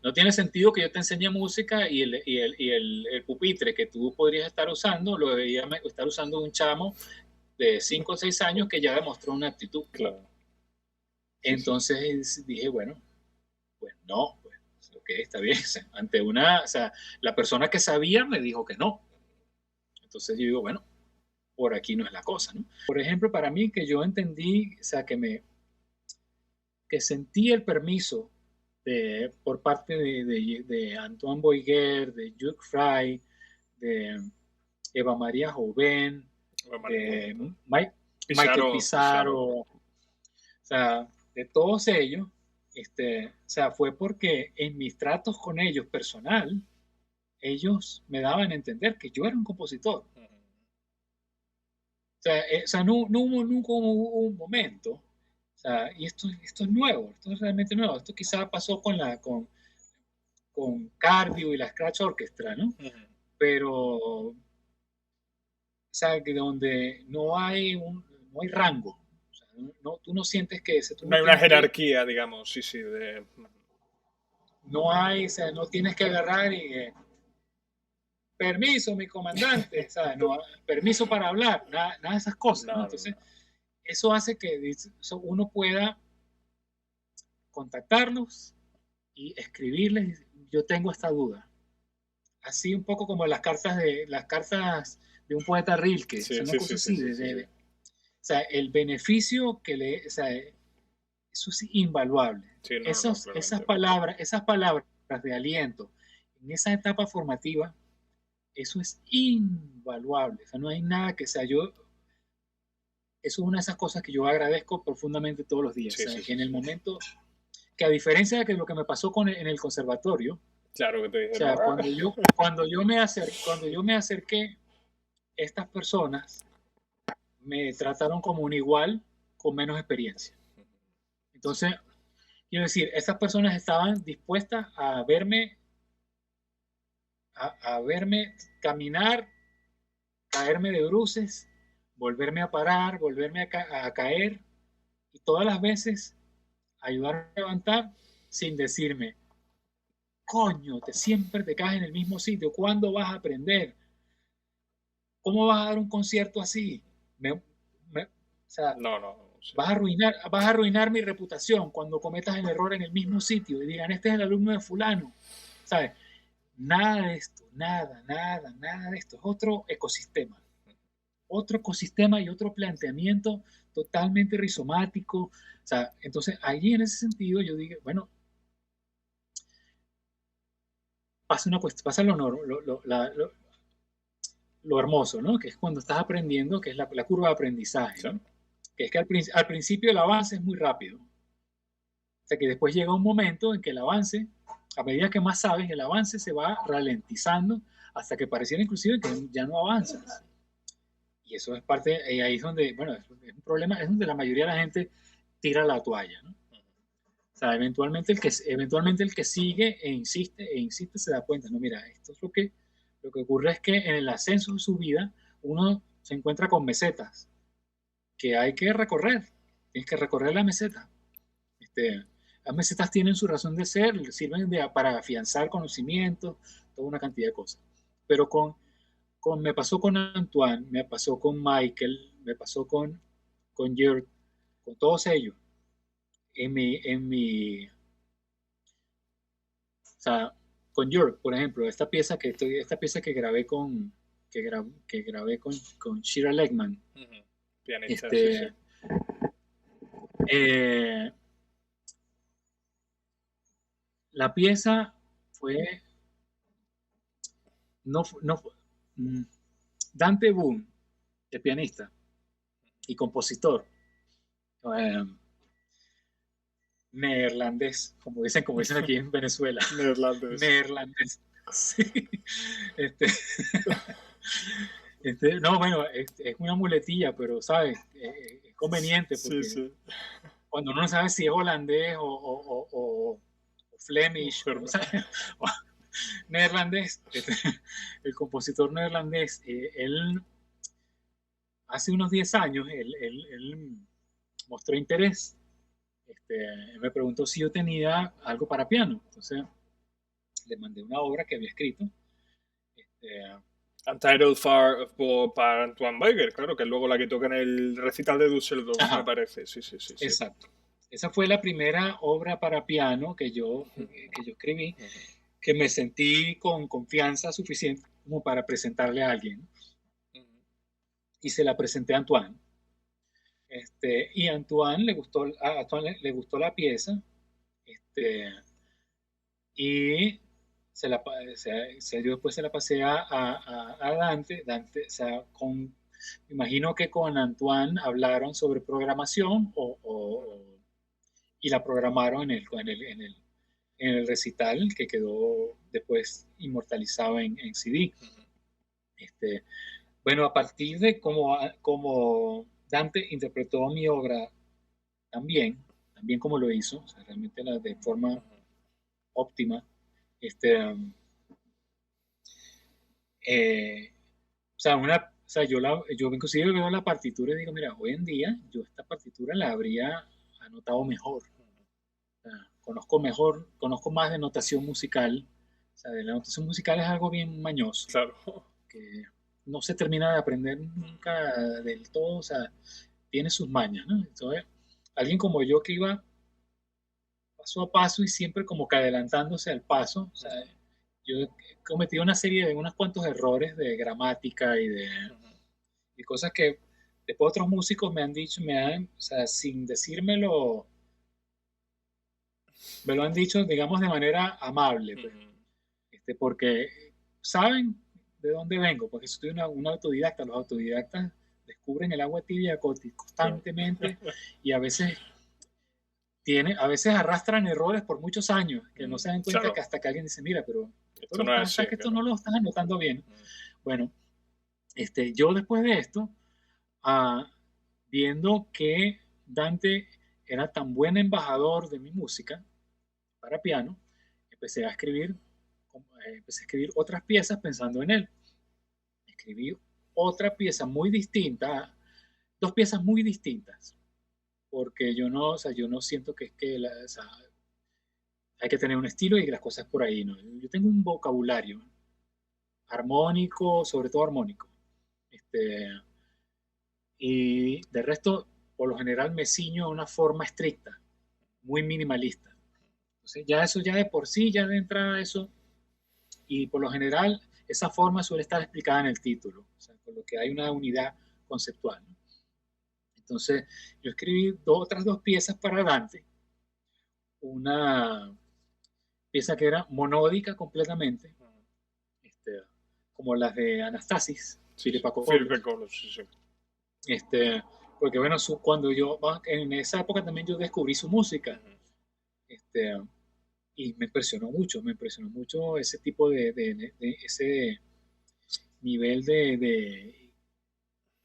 no tiene sentido que yo te enseñe música y el pupitre que tú podrías estar usando, lo debería estar usando un chamo de 5 o 6 años que ya demostró una actitud. Claro. Entonces sí. Dije, bueno, pues no, pues, ok, está bien. Ante o sea, la persona que sabía me dijo que no. Entonces yo digo, bueno, por aquí no es la cosa, ¿no? Por ejemplo, para mí que yo entendí, o sea, que sentí el permiso por parte de Antoine Boiguer, de Jacques Fry, de Eva María Joven, de Michael Pizarro, o sea, de todos ellos, o sea, fue porque en mis tratos con ellos personal, ellos me daban a entender que yo era un compositor. O sea no hubo nunca un momento, o sea, y esto es nuevo, esto es realmente nuevo, esto quizás pasó con Cardio y la Scratch Orchestra, ¿no? Pero, o sea, que donde no hay rango, o sea, tú no sientes que no hay una jerarquía, digamos, sí, sí. No hay, o sea, no tienes que agarrar y permiso, mi comandante, ¿sabes? No, permiso para hablar, nada de esas cosas, ¿no? Entonces, eso hace que uno pueda contactarlos y escribirles, yo tengo esta duda. Así un poco como las cartas de un poeta Rilke, sí, una cosa así. O sea, el beneficio que o sea, eso es invaluable. Sí, esas palabras de aliento en esa etapa formativa, eso es invaluable. O sea, no hay nada que sea eso es una de esas cosas que yo agradezco profundamente todos los días. En el momento que, a diferencia de lo que me pasó en el conservatorio, claro que te dijeron. O sea, cuando yo me acerqué, estas personas me trataron como un igual con menos experiencia. Entonces, quiero decir, estas personas estaban dispuestas a verme caminar, caerme de bruces, volverme a parar, volverme a caer, y todas las veces ayudarme a levantar sin decirme, coño, siempre te caes en el mismo sitio, ¿cuándo vas a aprender? ¿Cómo vas a dar un concierto así? O sea, no. Sí. Vas a arruinar mi reputación cuando cometas el error en el mismo sitio y digan, este es el alumno de fulano. ¿Sabes? Nada de esto, nada de esto. Es otro ecosistema. Otro ecosistema y otro planteamiento totalmente rizomático. O sea, entonces, allí en ese sentido yo digo, bueno, pasa lo hermoso, ¿no? Que es cuando estás aprendiendo, que es la curva de aprendizaje, ¿no? Que es que al principio el avance es muy rápido. O sea que después llega un momento en que el avance, a medida que más sabes, el avance se va ralentizando hasta que pareciera inclusive que ya no avanzas. y eso es parte, y ahí es donde, bueno, es un problema, es donde la mayoría de la gente tira la toalla, ¿no? O sea, eventualmente el que sigue e insiste se da cuenta, no, mira, esto es lo que ocurre es que en el ascenso de su vida uno se encuentra con mesetas que hay que recorrer, tienes que recorrer la meseta. Las mesetas tienen su razón de ser, sirven para afianzar conocimientos, toda una cantidad de cosas. Pero me pasó con Antoine, me pasó con Michael, me pasó con Jörg, con todos ellos, o sea, con Jörg, por ejemplo, esta pieza que grabé con Shira Legman, Pianista, sí, sí. este, eh, la pieza fue, no, Dante Boone, el pianista y compositor, eh, neerlandés, como dicen aquí en Venezuela. Neerlandés. Neerlandés. Sí. Este, no, bueno, es una muletilla, pero, ¿sabes? Es conveniente porque Sí. cuando uno no sabe si es holandés o Flemish, o, ¿sabes? O neerlandés, el compositor neerlandés, él hace unos 10 años, él mostró interés. Me preguntó si yo tenía algo para piano. Entonces le mandé una obra que había escrito. Untitled para Antoine Weiger, claro, que es luego la que toca en el recital de Düsseldorf, me parece. Sí. Exacto. Esa fue la primera obra para piano que yo escribí, que me sentí con confianza suficiente como para presentarle a alguien. Y se la presenté a Antoine. Y a Antoine le gustó la pieza. Y yo después se la pasé a Dante. Dante, o sea, me imagino que con Antoine hablaron sobre programación y la programaron en el recital que quedó después inmortalizado en CD. Bueno, a partir de como Dante interpretó mi obra también como lo hizo, o sea, realmente de forma óptima, o sea, yo inclusive veo la partitura y digo, mira, hoy en día yo esta partitura la habría anotado mejor. O sea, conozco más de notación musical. O sea, de la notación musical es algo bien mañoso. Claro. Que no se termina de aprender nunca del todo. O sea, tiene sus mañas, ¿no? Entonces, alguien como yo que iba paso a paso y siempre como que adelantándose al paso, o sea, yo he cometido una serie de unos cuantos errores de gramática y cosas que después otros músicos me han dicho, o sea, sin decírmelo, me lo han dicho, digamos, de manera amable, pues, porque saben de dónde vengo, porque soy un autodidacta. Los autodidactas descubren el agua tibia constantemente y a veces arrastran errores por muchos años que no se dan cuenta que hasta que alguien dice, mira, pero esto no lo estás anotando bien. Bueno, yo después de esto, viendo que Dante era tan buen embajador de mi música para piano, empecé a escribir otras piezas pensando en él. Escribí otra pieza muy distinta, dos piezas muy distintas, porque o sea, yo no siento que es que o sea, hay que tener un estilo y las cosas por ahí, ¿no? Yo tengo un vocabulario armónico, sobre todo armónico. Y de resto, por lo general me ciño a una forma estricta, muy minimalista. Entonces, ya de por sí, ya de entrada eso, y por lo general esa forma suele estar explicada en el título, o sea, por lo que hay una unidad conceptual, ¿no? Entonces, yo escribí otras dos piezas para Dante, una pieza que era monódica completamente, como las de Anastasis, Filipe Colos, sí. Porque bueno, en esa época también yo descubrí su música, y me impresionó mucho ese tipo de ese nivel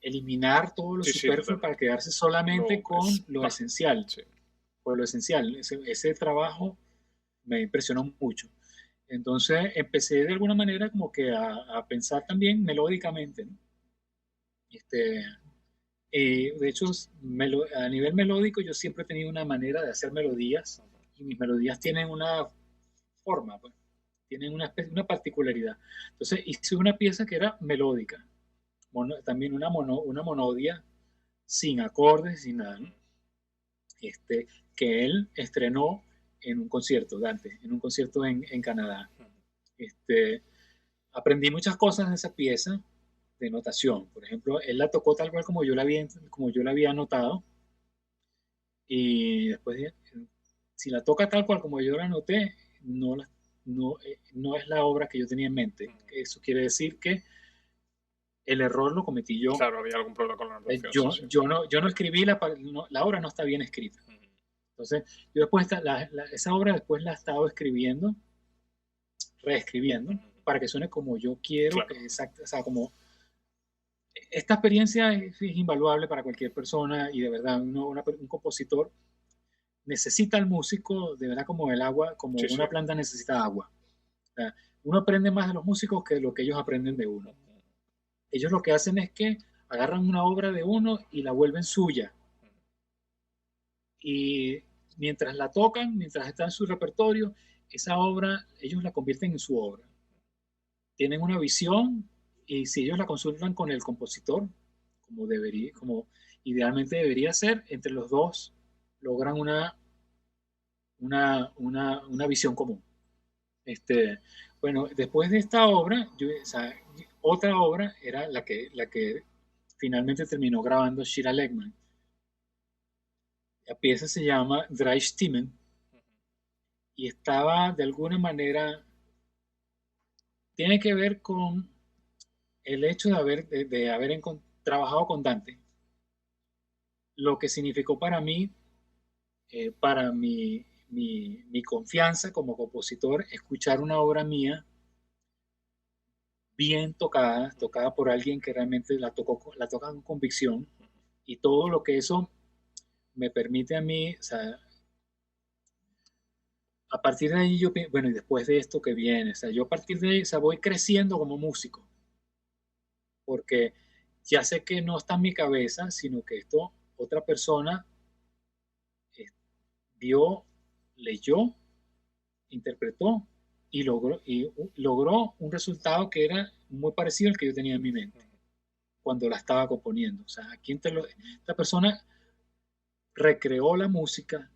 eliminar todo lo Sí, sí, superfluo para totalmente. quedarse solamente con lo Más, esencial. sí. Con lo esencial. Ese trabajo me impresionó mucho. Entonces empecé de alguna manera como que a pensar también melódicamente, ¿no? Este, de hecho, a nivel melódico yo siempre he tenido una manera de hacer melodías y mis melodías tienen una forma, pues, tienen una particularidad. Entonces hice una pieza que era melódica, también una monodia sin acordes, sin nada, ¿no? Que él estrenó en un concierto, Dante, en un concierto en Canadá. Este, Aprendí muchas cosas de esa pieza de notación. Por ejemplo, él la tocó tal cual como yo la había notado, y después, si la toca tal cual como yo la noté, no es la obra que yo tenía en mente. Eso quiere decir que el error lo cometí yo. Claro, había algún problema con la notación, sí, Yo, sí. yo no escribí, la obra no está bien escrita. Entonces, yo después, esa obra después la he estado escribiendo, reescribiendo, para que suene como yo quiero, Claro. o sea, como esta experiencia es invaluable para cualquier persona y de verdad un compositor necesita al músico de verdad como el agua, como Sí, sí. una planta necesita agua. O sea, uno aprende más de los músicos que lo que ellos aprenden de uno. Ellos lo que hacen es que agarran una obra de uno y la vuelven suya. Y mientras la tocan, mientras está en su repertorio, esa obra ellos la convierten en su obra. Tienen una visión y si ellos la consultan con el compositor, como idealmente debería ser, entre los dos logran una visión común. Bueno, después de esta obra, o sea, otra obra era la que finalmente terminó grabando Shira Legman. La pieza se llama Drei Stimmen y estaba de alguna manera, tiene que ver con el hecho de haber trabajado con Dante, lo que significó para mí, para mi confianza como compositor, escuchar una obra mía bien tocada por alguien que realmente la toca con convicción, y todo lo que eso me permite a mí, o sea, a partir de ahí bueno, y después de esto que viene, o sea, yo a partir de ahí, o sea, voy creciendo como músico, porque ya sé que no está en mi cabeza, sino que esto otra persona eh, vio, leyó, interpretó y logró un resultado que era muy parecido al que yo tenía en mi mente cuando la estaba componiendo. O sea, esta persona recreó la música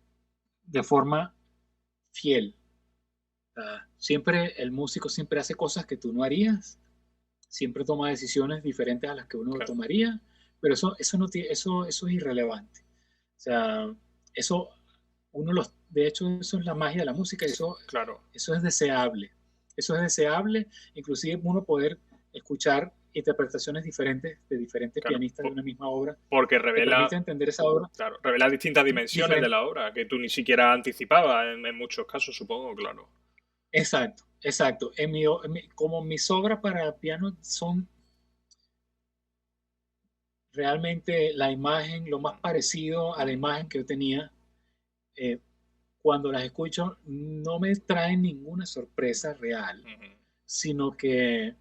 de forma fiel. Siempre el músico siempre hace cosas que tú no harías, siempre toma decisiones diferentes a las que uno Claro. tomaría, pero eso, no tiene, eso es irrelevante. O sea, eso, de hecho, eso es la magia de la música, Claro. eso es deseable. Eso es deseable, inclusive uno poder escuchar interpretaciones diferentes de diferentes Claro. pianistas de una misma obra, Porque te permite revela, entender esa obra claro, revela distintas dimensiones de diferente. la obra que tú ni siquiera anticipabas en muchos casos, supongo, claro. Exacto, exacto. Como mis obras para piano son realmente la imagen, lo más parecido a la imagen que yo tenía, eh, cuando las escucho no me traen ninguna sorpresa real, sino que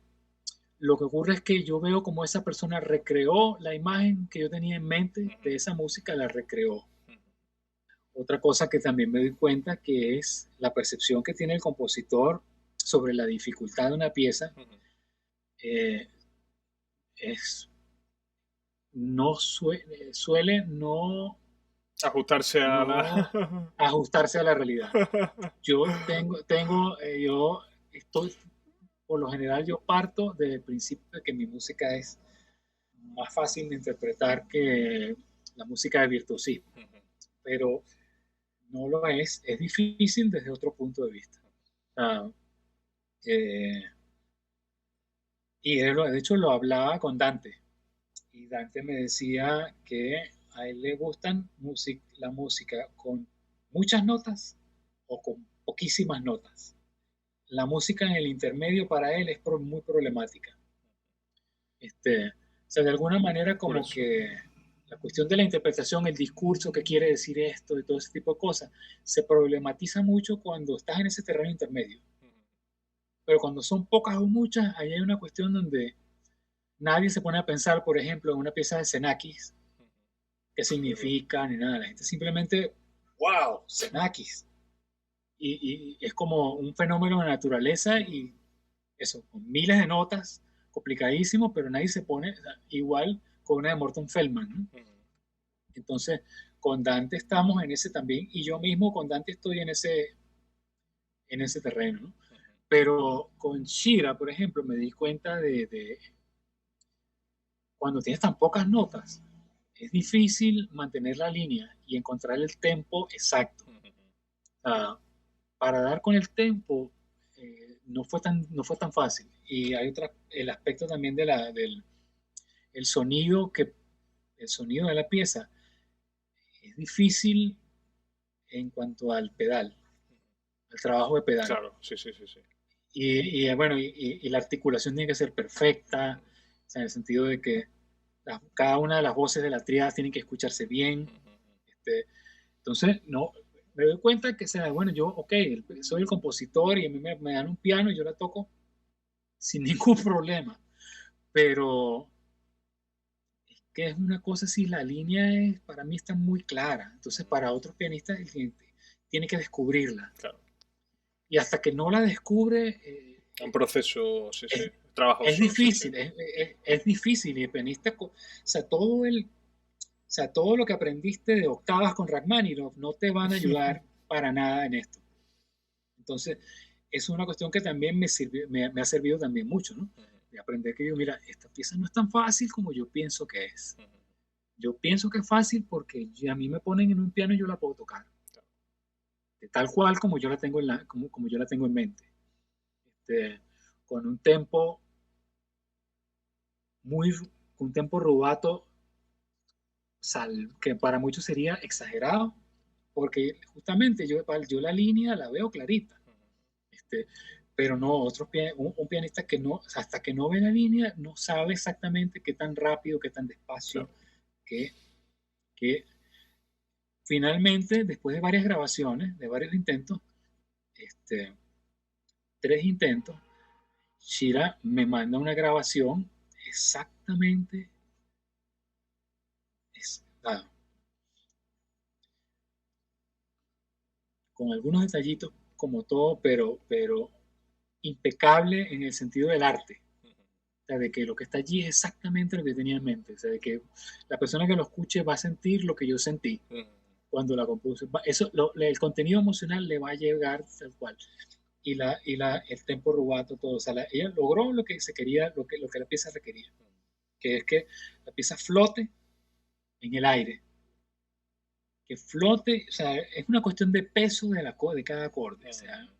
lo que ocurre es que yo veo como esa persona recreó la imagen que yo tenía en mente de esa música, la recreó. Otra cosa que también me doy cuenta que es la percepción que tiene el compositor sobre la dificultad de una pieza, eh, es, no suele Ajustarse a la... no ajustarse a la realidad. Yo estoy, por lo general, yo parto del principio de que mi música es más fácil de interpretar que la música de virtuosismo, pero no lo es difícil desde otro punto de vista. Ah, eh, y de hecho lo hablaba con Dante, y Dante me decía que a él le gustan la música con muchas notas o con poquísimas notas. La música en el intermedio para él es muy problemática. sea, de alguna manera Por como eso. que la cuestión de la interpretación, el discurso que quiere decir esto y todo ese tipo de cosas, se problematiza mucho cuando estás en ese terreno intermedio. Pero cuando son pocas o muchas, ahí hay una cuestión donde nadie se pone a pensar, por ejemplo, en una pieza de Xenakis, qué significa, ni nada. La gente simplemente, wow, Xenakis. Y es como un fenómeno de naturaleza y eso, con miles de notas, complicadísimo, pero nadie se pone igual con una de Morton Feldman, ¿no? Entonces, con Dante estamos en ese también, y yo mismo con Dante estoy en ese terreno, ¿no? Pero con Shira, por ejemplo, me di cuenta de cuando tienes tan pocas notas, es difícil mantener la línea y encontrar el tempo exacto. Para dar con el tempo no fue tan fácil. Y hay el aspecto también del el sonido, el sonido de la pieza es difícil en cuanto al pedal, al trabajo de pedal. Claro, sí, sí, sí, sí. Bueno, y la articulación tiene que ser perfecta, o sea, en el sentido de que cada una de las voces de la tríada tienen que escucharse bien. Entonces, no, me doy cuenta que, bueno, yo, ok, soy el compositor y a mí me dan un piano y yo la toco sin ningún problema, pero es que es una cosa si la línea para mí está muy clara, entonces para otros pianistas el cliente tiene que descubrirla. Claro. Y hasta que no la descubre, Un proceso, sí, sí, es, es trabajoso, sí, sí. difícil, es difícil. Y el pianista, o sea, todo lo que aprendiste de octavas con Rachmaninoff no te van a ayudar para nada en esto. Entonces, es una cuestión que también me ha servido también mucho, ¿no? De aprender que yo, mira, esta pieza no es tan fácil como yo pienso que es. Yo pienso que es fácil porque a mí me ponen en un piano y yo la puedo tocar. De tal cual como yo la tengo como yo la tengo en mente. Con un tempo un tempo rubato que para muchos sería exagerado, porque justamente yo la línea la veo clarita. Pero no, un pianista que no, hasta que no ve la línea, no sabe exactamente qué tan rápido, qué tan despacio, Claro. que finalmente, después de varias grabaciones, de varios intentos, 3 intentos, Shira me manda una grabación exactamente, ah, con algunos detallitos como todo, pero impecable en el sentido del arte. O sea, de que lo que está allí es exactamente lo que tenía en mente. O sea, de que la persona que lo escuche va a sentir lo que yo sentí cuando la compuse. El contenido emocional le va a llegar tal cual. El tempo rubato, todo. O sea, ella logró lo que se quería, lo que la pieza requería, que es que la pieza flote en el aire. Que flote, o sea, es una cuestión de peso de cada acorde. O sea,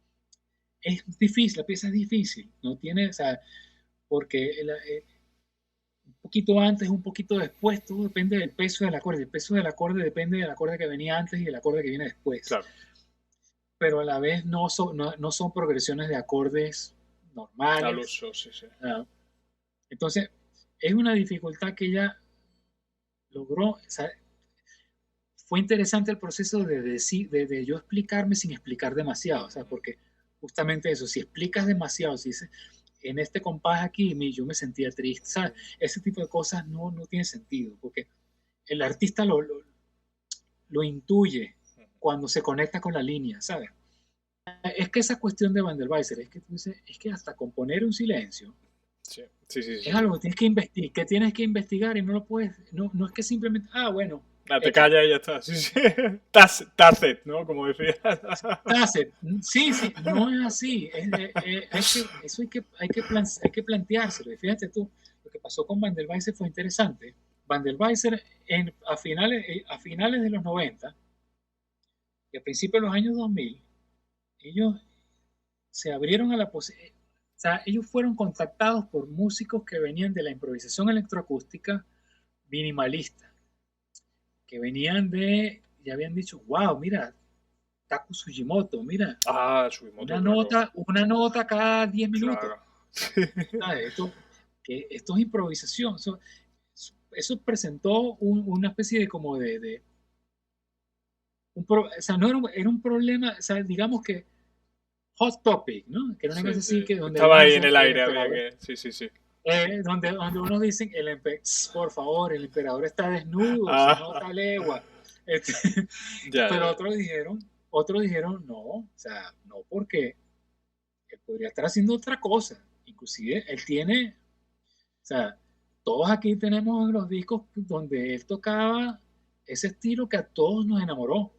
es difícil, la pieza es difícil. No tiene, o sea, porque un poquito antes, un poquito después, todo depende del peso del acorde. El peso del acorde depende del acorde que venía antes y del acorde que viene después. Claro. Pero a la vez no son progresiones de acordes normales. Al uso, sí, sí. Entonces, es una dificultad que ella logró. O sea, fue interesante el proceso de yo explicarme sin explicar demasiado. O sea, porque justamente eso, si explicas demasiado, si dices, en este compás aquí yo me sentía triste, ¿sabes? Ese tipo de cosas no tiene sentido, porque el artista lo intuye cuando se conecta con la línea, ¿sabes? Es que esa cuestión de Van der Weiser, es que hasta componer un silencio sí, sí, sí, sí, es algo que tienes que investigar y no lo puedes, no es que simplemente, bueno, te hecho. callas y ya está. Sí, sí. Tacet, ¿no? Como decías. Tacet. Sí, sí, no es así. Eso hay que planteárselo. Y fíjate tú, lo que pasó con Van der Weiser fue interesante. Van der Weiser a finales de los 90 y a principios de los años 2000, ellos se abrieron a la posibilidad. O sea, ellos fueron contactados por músicos que venían de la improvisación electroacústica minimalista, que venían y habían dicho, wow, mira, Taku Sugimoto, mira, Sugimoto, claro. una nota cada 10 minutos. Claro. ¿Sabes? Esto es improvisación. eso presentó una especie de como o sea, no era un problema, o sea, digamos que hot topic, ¿no? Que era una Sí, cosa así sí. que donde Estaba algunos ahí en decían el el aire, había emperador, que... Sí, sí, sí. donde unos dicen por favor, el emperador está desnudo, se Ah, nota legua. Este, ya, pero ya. otros dijeron no, o sea, no, porque él podría estar haciendo otra cosa. Inclusive él tiene, o sea, todos aquí tenemos los discos donde él tocaba ese estilo que a todos nos enamoró.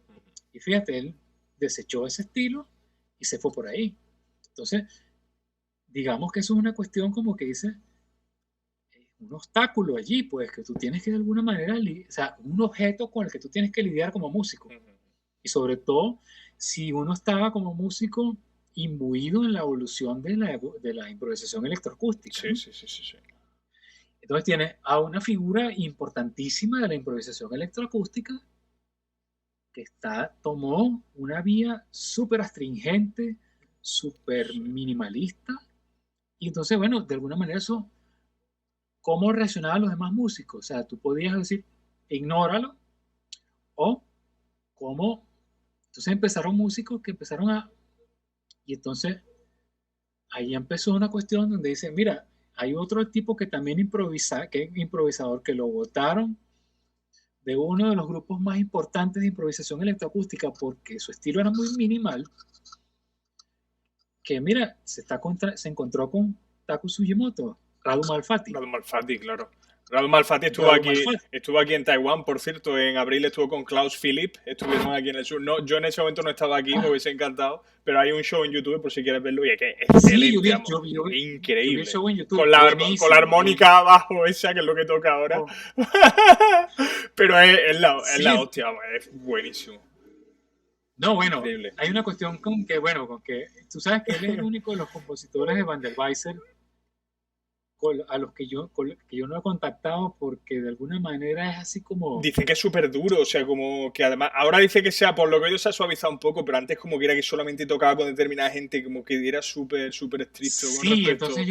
Y fíjate, él desechó ese estilo y se fue por ahí. Entonces, digamos que eso es una cuestión como que dice, un obstáculo allí, pues que tú tienes que de alguna manera, o sea, un objeto con el que tú tienes que lidiar como músico. Y sobre todo, si uno estaba como músico imbuido en la evolución de la improvisación electroacústica, Sí, ¿no? sí, sí, sí, sí. Entonces tiene a una figura importantísima de la improvisación electroacústica que tomó una vía súper astringente, súper Sí. minimalista, y entonces, bueno, de alguna manera eso, ¿cómo reaccionaban los demás músicos? O sea, tú podías decir, ignóralo, o cómo, entonces empezaron músicos que empezaron y entonces ahí empezó una cuestión donde dice, mira, hay otro tipo que también improvisa, que es improvisador, que lo votaron de uno de los grupos más importantes de improvisación electroacústica porque su estilo era muy minimal, que mira, se encontró con Taku Sugimoto, Radu Malfatti. Radu Malfatti, claro. Radu Malfatti Radu Malfatti. estuvo aquí en Taiwán, por cierto. En abril estuvo con Klaus Philipp. Estuvieron aquí en el sur. No, yo en ese momento no estaba aquí, me Ah, hubiese encantado. Pero hay un show en YouTube por si quieres verlo. Y es que es sí, excelente, vamos. yo vi el Increíble. show en YouTube, Con la buenísimo. armónica abajo, esa que es lo que toca ahora. Oh, Pero es la sí, hostia, vamos. Es buenísimo. no, bueno, Increíble. hay una cuestión con que tú sabes que él es el único de los compositores de Van der Weisser a los que yo no he contactado porque de alguna manera es así como, Dice que es súper duro, o sea, como que además, ahora dice que sea, por lo que he oído se ha suavizado un poco, pero antes como que era que solamente tocaba con determinada gente, como que era súper, súper estricto con sí, respecto... entonces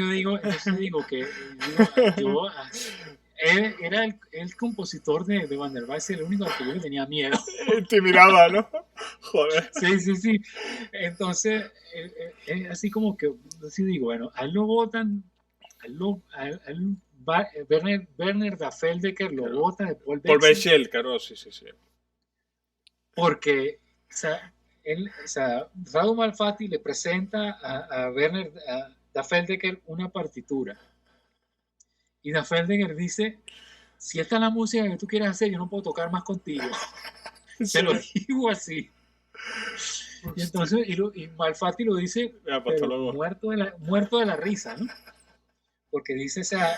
digo que él era el compositor de Van der Waals, el único al que yo le tenía miedo. Intimidaba, ¿no? Joder. Sí, sí, sí. Entonces, es así como que, así digo, bueno, a él lo votan, Werner da Feldecker lo Claro. vota de Paul Por Bexel Bechel, claro, sí, sí, sí. porque, o sea, Radu Malfatti le presenta a Werner da Feldecker una partitura. Y da Feldecker dice, si esta es la música que tú quieres hacer, yo no puedo tocar más contigo. Se lo digo así. Y entonces, y Malfatti lo dice, Ya, pues hasta pero luego. muerto de la risa, ¿no? Porque dice, o sea,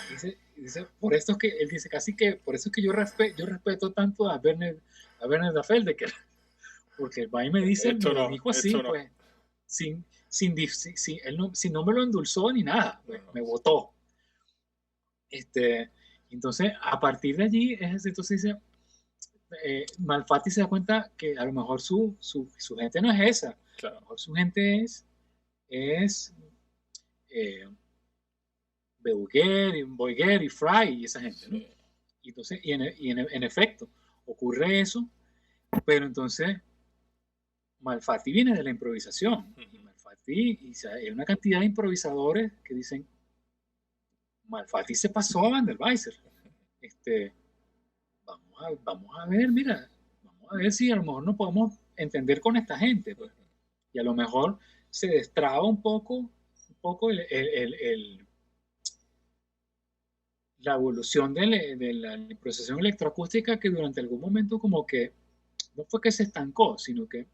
por esto es que, él dice casi que, por eso es que yo respeto tanto a Werner da Feldecker, porque el Bay me Esto lo no, dijo así, esto no. pues, él no me lo endulzó ni nada, No, pues, no. me votó. Entonces, a partir de allí, entonces dice, Malfatti se da cuenta que a lo mejor su gente no es esa, a Claro. lo mejor su gente es eh, Boyguer y Fry y esa gente, ¿no? Sí. Y entonces, en efecto, ocurre eso, pero entonces Malfatti viene de la improvisación. Y Malfatti, hay una cantidad de improvisadores que dicen, Malfatti se pasó a Van der Weisser. Vamos a ver, mira, vamos a ver si a lo mejor no podemos entender con esta gente, pues. Y a lo mejor se destraba un poco la evolución de la improvisación electroacústica que durante algún momento como que no fue que se estancó, sino que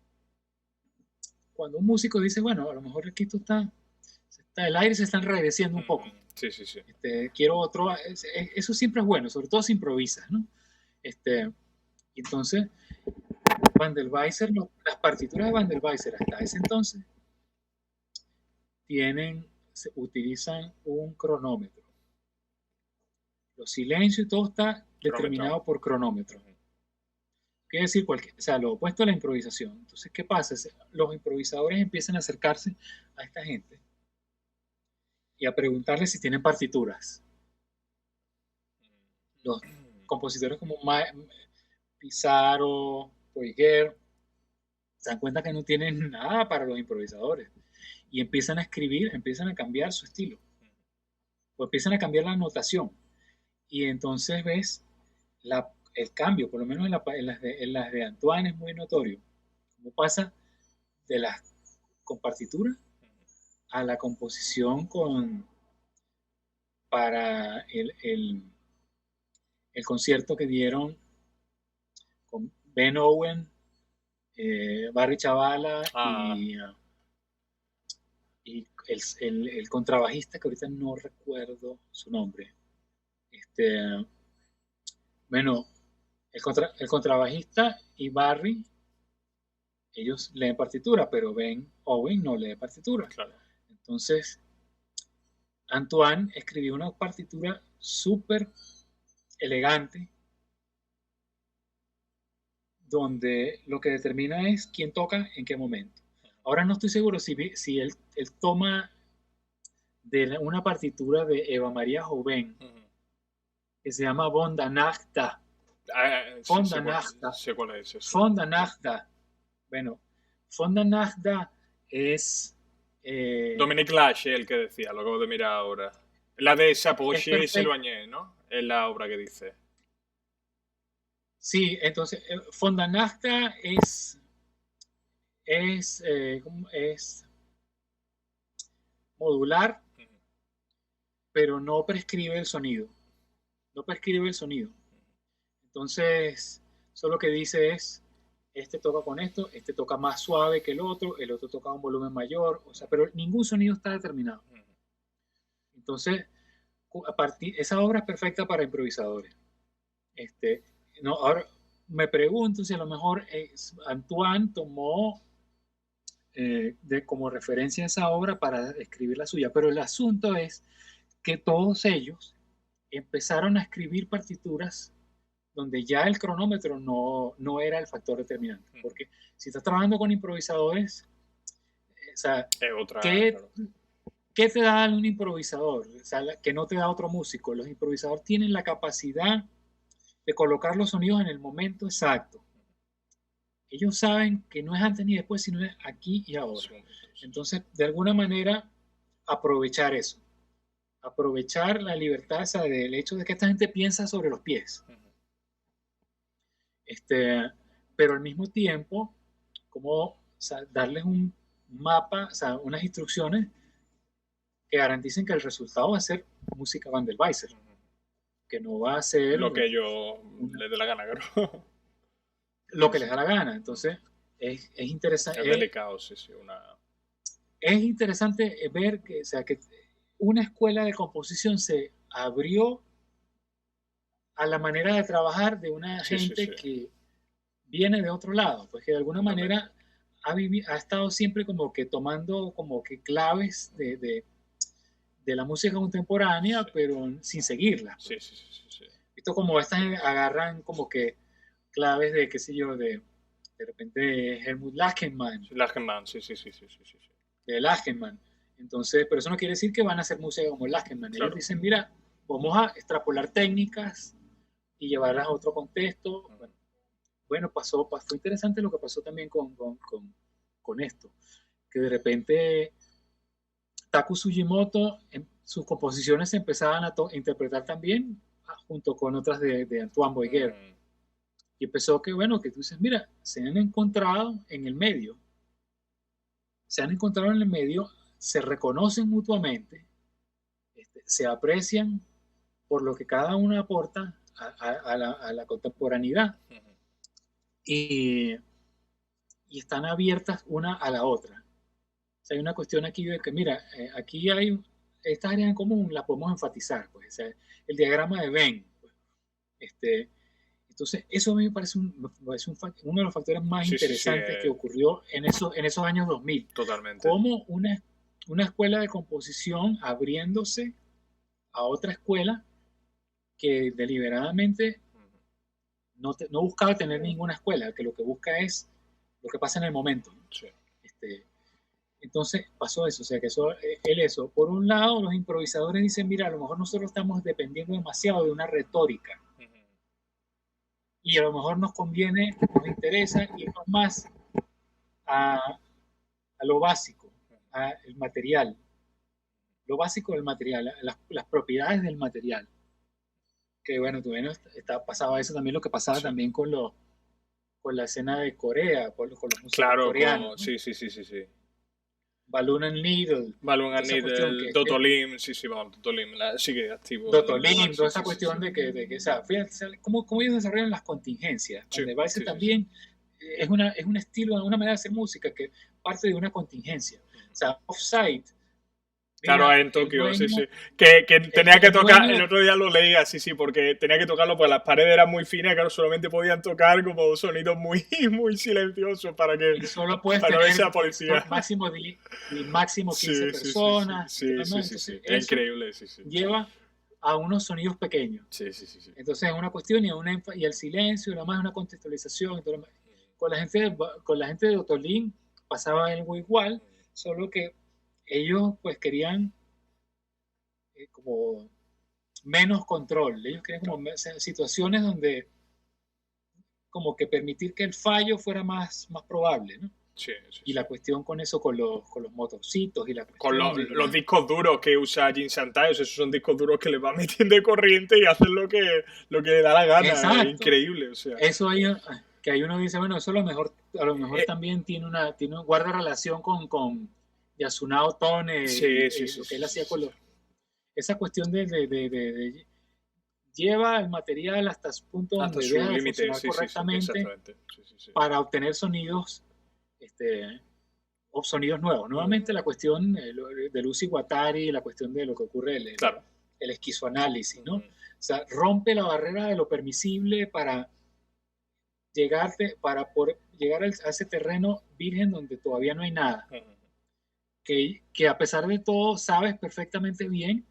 cuando un músico dice, bueno, a lo mejor aquí esto el aire se está enrareciendo un poco. Sí, sí, sí. Quiero otro, eso siempre es bueno, sobre todo si improvisas, ¿no? Entonces, Van der Weisser, las partituras de Van der Weisser hasta ese entonces utilizan un cronómetro. Los silencios y todo está Cronómetro. determinado por cronómetro. Quiere decir o sea, lo opuesto a la improvisación. Entonces, ¿qué pasa? Los improvisadores empiezan a acercarse a esta gente y a preguntarles si tienen partituras. los compositores como Pizarro, Poiguer, se dan cuenta que no tienen nada para los improvisadores y empiezan a escribir, empiezan a cambiar su estilo, o empiezan a cambiar la notación. Y entonces ves el cambio, por lo menos en las de Antoine es muy notorio. Cómo pasa de con partitura a la composición para el concierto que dieron con Ben Owen, Barry Chavala y el contrabajista, que ahorita no recuerdo su nombre. Bueno, el contrabajista y Barry, ellos leen partitura, pero Ben Owen no lee partitura. Claro. Entonces, Antoine escribió una partitura súper elegante, donde lo que determina es quién toca en qué momento. Ahora no estoy seguro si él toma de una partitura de Eva María Joven, que se llama Fondanachta. Fondanachta. Sé cuál es eso. Fondanachta. Bueno, Fondanachta es... Dominique Lash es el que decía, lo acabo de mirar ahora. La de Sapoche y Seloigné, ¿no? Es la obra que dice. Sí, entonces, Fondanachta es modular, pero no prescribe el sonido. No prescribe el sonido. Entonces, solo lo que dice es, este toca con esto, este toca más suave que el otro toca a un volumen mayor, o sea, pero ningún sonido está determinado. Entonces, esa obra es perfecta para improvisadores. No, ahora me pregunto si a lo mejor Antoine tomó como referencia esa obra para escribir la suya, pero el asunto es que todos ellos empezaron a escribir partituras donde ya el cronómetro no era el factor determinante, porque si estás trabajando con improvisadores, o sea, ¿qué te da un improvisador? O sea, que no te da otro músico. Los improvisadores tienen la capacidad de colocar los sonidos en el momento exacto. Ellos saben que no es antes ni después, sino es aquí y ahora. Entonces, de alguna manera, aprovechar eso. Aprovechar la libertad, o sea, del hecho de que esta gente piensa sobre los pies. Pero al mismo tiempo, como darles un mapa, o sea, unas instrucciones que garanticen que el resultado va a ser música Van der Weisser, que no va a ser lo que yo les dé la gana, creo. Lo que les da la gana. Entonces, es interesante. Es delicado, sí. Es interesante ver que, o sea, que una escuela de composición se abrió a la manera de trabajar de una gente que viene de otro lado, pues que de alguna manera ha estado siempre como que tomando como que claves de la música contemporánea, pero sin seguirla. Pues. Sí. Visto como estas agarran como que claves de, qué sé yo, de repente Helmut Lachenmann. Lachenmann, sí. De Lachenmann. Entonces, pero eso no quiere decir que van a hacer música como Lachenmann. Claro. Ellos dicen, mira, vamos a extrapolar técnicas y llevarlas a otro contexto. Bueno, fue interesante lo que pasó también con esto, que de repente Taku Sugimoto, en sus composiciones se empezaban a interpretar también junto con otras de Antoine Boiguer. Y empezó que tú dices, mira, se han encontrado en el medio, se reconocen mutuamente, se aprecian por lo que cada uno aporta a la contemporaneidad. Y están abiertas una a la otra. O sea, hay una cuestión aquí de que, mira, aquí hay estas áreas en común, las podemos enfatizar. Pues, o sea, el diagrama de Venn. Pues, entonces, eso a mí me parece uno de los factores más interesantes que ocurrió en esos años 2000. Totalmente. Como una escuela de composición abriéndose a otra escuela que deliberadamente no buscaba tener ninguna escuela, que lo que busca es lo que pasa en el momento. Sí. Entonces pasó eso, o sea que por un lado los improvisadores dicen, mira, a lo mejor nosotros estamos dependiendo demasiado de una retórica y a lo mejor nos conviene, nos interesa irnos más a lo básico, al material, lo básico del material, las propiedades del material. Que bueno, todavía pasaba eso también, lo que pasaba Sí. también con la escena de Corea, con los músicos Claro, coreanos, ¿no? sí, sí, sí, sí, sí. Balloon and Needle, Balloon toda and esa cuestión Needle, que Dotolim, sí, sí, vamos, Dotolim, sigue activo en Corea, Dotolim, sí, toda esa sí, sí, sí. cuestión o sea, fíjate, cómo ellos desarrollan las contingencias. Sí, Van der Waals sí, sí, sí. también es un estilo, una manera de hacer música que parte de una contingencia. O sea, Offside, Claro, mira, en el Tokio, sí, sí. dueño, Que tenía que el tocar, dueño el otro día lo leía, sí, sí, porque tenía que tocarlo, pues las paredes eran muy finas, claro, solamente podían tocar como sonidos muy, muy silenciosos y solo puedes para no verse tener a policía. máximo, y máximo 15 Sí, sí, sí, sí, personas, sí, sí, sí, entonces sí. Es eso increíble, sí, sí. lleva a unos sonidos pequeños. Sí, sí, sí, sí. Entonces es una cuestión y el silencio, y además una contextualización. Y todo lo demás. Con la gente de Otolín pasaba algo igual, solo que ellos pues querían como menos control. Ellos querían como situaciones donde como que permitir que el fallo fuera más probable, ¿no? Sí, sí, Y sí. la cuestión con eso, con los motorcitos y la Con cuestión los discos duros que usa Jin Santayo, esos son discos duros que le va metiendo de corriente y hacen lo que le da la gana. Es Exacto. increíble, o sea. Eso ahí, que ahí uno dice, bueno, eso a lo mejor Eh, también guarda relación con Yasunao Tone sí, sí, y sí, lo que sí, él sí, hacía sí, con sí. esa cuestión de lleva el material hasta su punto Hasta donde su deja de límite, funcionar sí, sí, sí, correctamente exactamente. Sí, sí, sí. para obtener sonidos, este, o sonidos nuevos. Nuevamente la cuestión de Lucy Guattari, la cuestión de lo que ocurre, Claro. el esquizoanálisis, ¿no? O sea, rompe la barrera de lo permisible para llegar a ese terreno virgen donde todavía no hay nada. Que a pesar de todo sabes perfectamente bien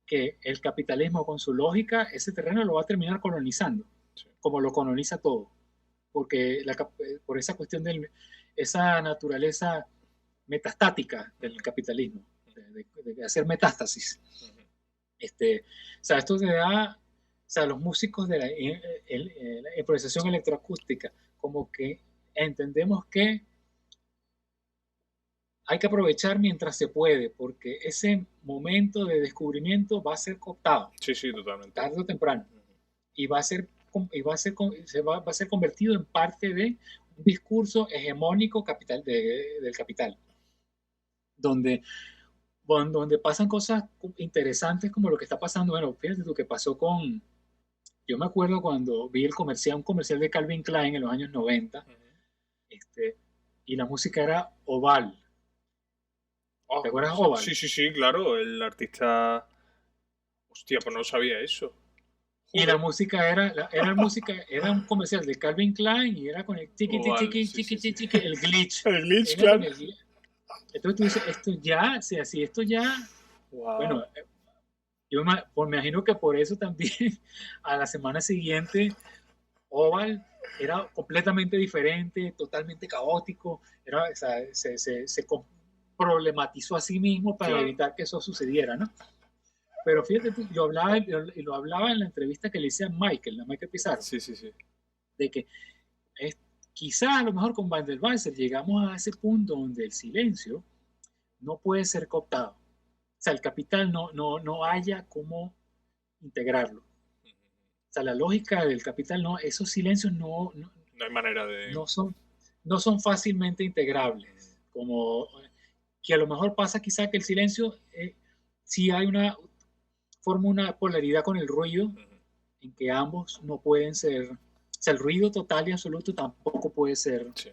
que el capitalismo con su lógica, ese terreno lo va a terminar colonizando, Sí. como lo coloniza todo, porque por esa cuestión de esa naturaleza metastática del capitalismo, de hacer metástasis. O sea, esto te da, o sea, los músicos de la improvisación electroacústica, como que entendemos que hay que aprovechar mientras se puede, porque ese momento de descubrimiento va a ser cooptado, Sí, sí, totalmente. tarde o temprano, y va a ser, va a ser convertido en parte de un discurso hegemónico del capital, donde, donde pasan cosas interesantes como lo que está pasando. Bueno, fíjate tú que pasó yo me acuerdo cuando vi un comercial de Calvin Klein en los años 90, este, y la música era Oval. ¿Te Oh, acuerdas Oval? sí, sí, sí, claro, el artista. Hostia, pues no sabía eso. Y la Joder. música era un comercial de Calvin Klein y era con el tiki tiki Oval, tiki sí, sí, tiki sí. tiki, el glitch. El glitch, Era con claro. el glitch. Entonces tú dices, esto ya, o sea, si esto ya, bueno, Wow. me imagino que por eso también a la semana siguiente Oval era completamente diferente, totalmente caótico, o sea, se problematizó a sí mismo para Claro. evitar que eso sucediera, ¿no? Pero fíjate tú, lo hablaba en la entrevista que le hice a Michael Pizarro, Sí, sí, sí. de que es, quizás a lo mejor con Van der Waals llegamos a ese punto donde el silencio no puede ser cooptado. O sea, el capital no haya cómo integrarlo. O sea, la lógica del capital, no, esos silencios No hay manera de. no, son, no son fácilmente integrables. Como que a lo mejor pasa quizá que el silencio sí forma una polaridad con el ruido, en que ambos no pueden ser, o sea, el ruido total y absoluto tampoco puede ser, Sí.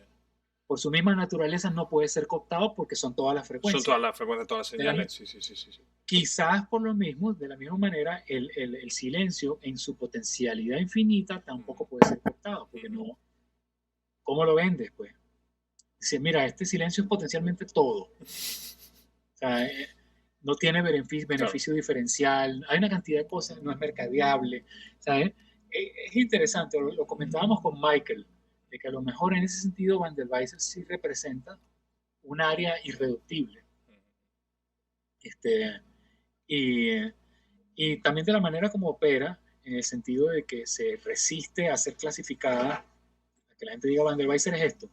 por su misma naturaleza no puede ser cooptado porque son todas las Son frecuencias. todas las frecuencias, todas las señales. Sí, sí, sí, sí, sí. Quizás por lo mismo, de la misma manera, el silencio en su potencialidad infinita tampoco puede ser cooptado, porque no, ¿cómo lo vendes? Pues dice, mira, este silencio es potencialmente todo. O sea, no tiene Claro. beneficio diferencial, hay una cantidad de cosas, no es mercadeable. ¿Sabes? Es interesante, lo comentábamos con Michael, de que a lo mejor en ese sentido Van der Waals sí representa un área irreductible. Este, y, y también de la manera como opera, en el sentido de que se resiste a ser clasificada, a que la gente diga Van der Weiser es esto.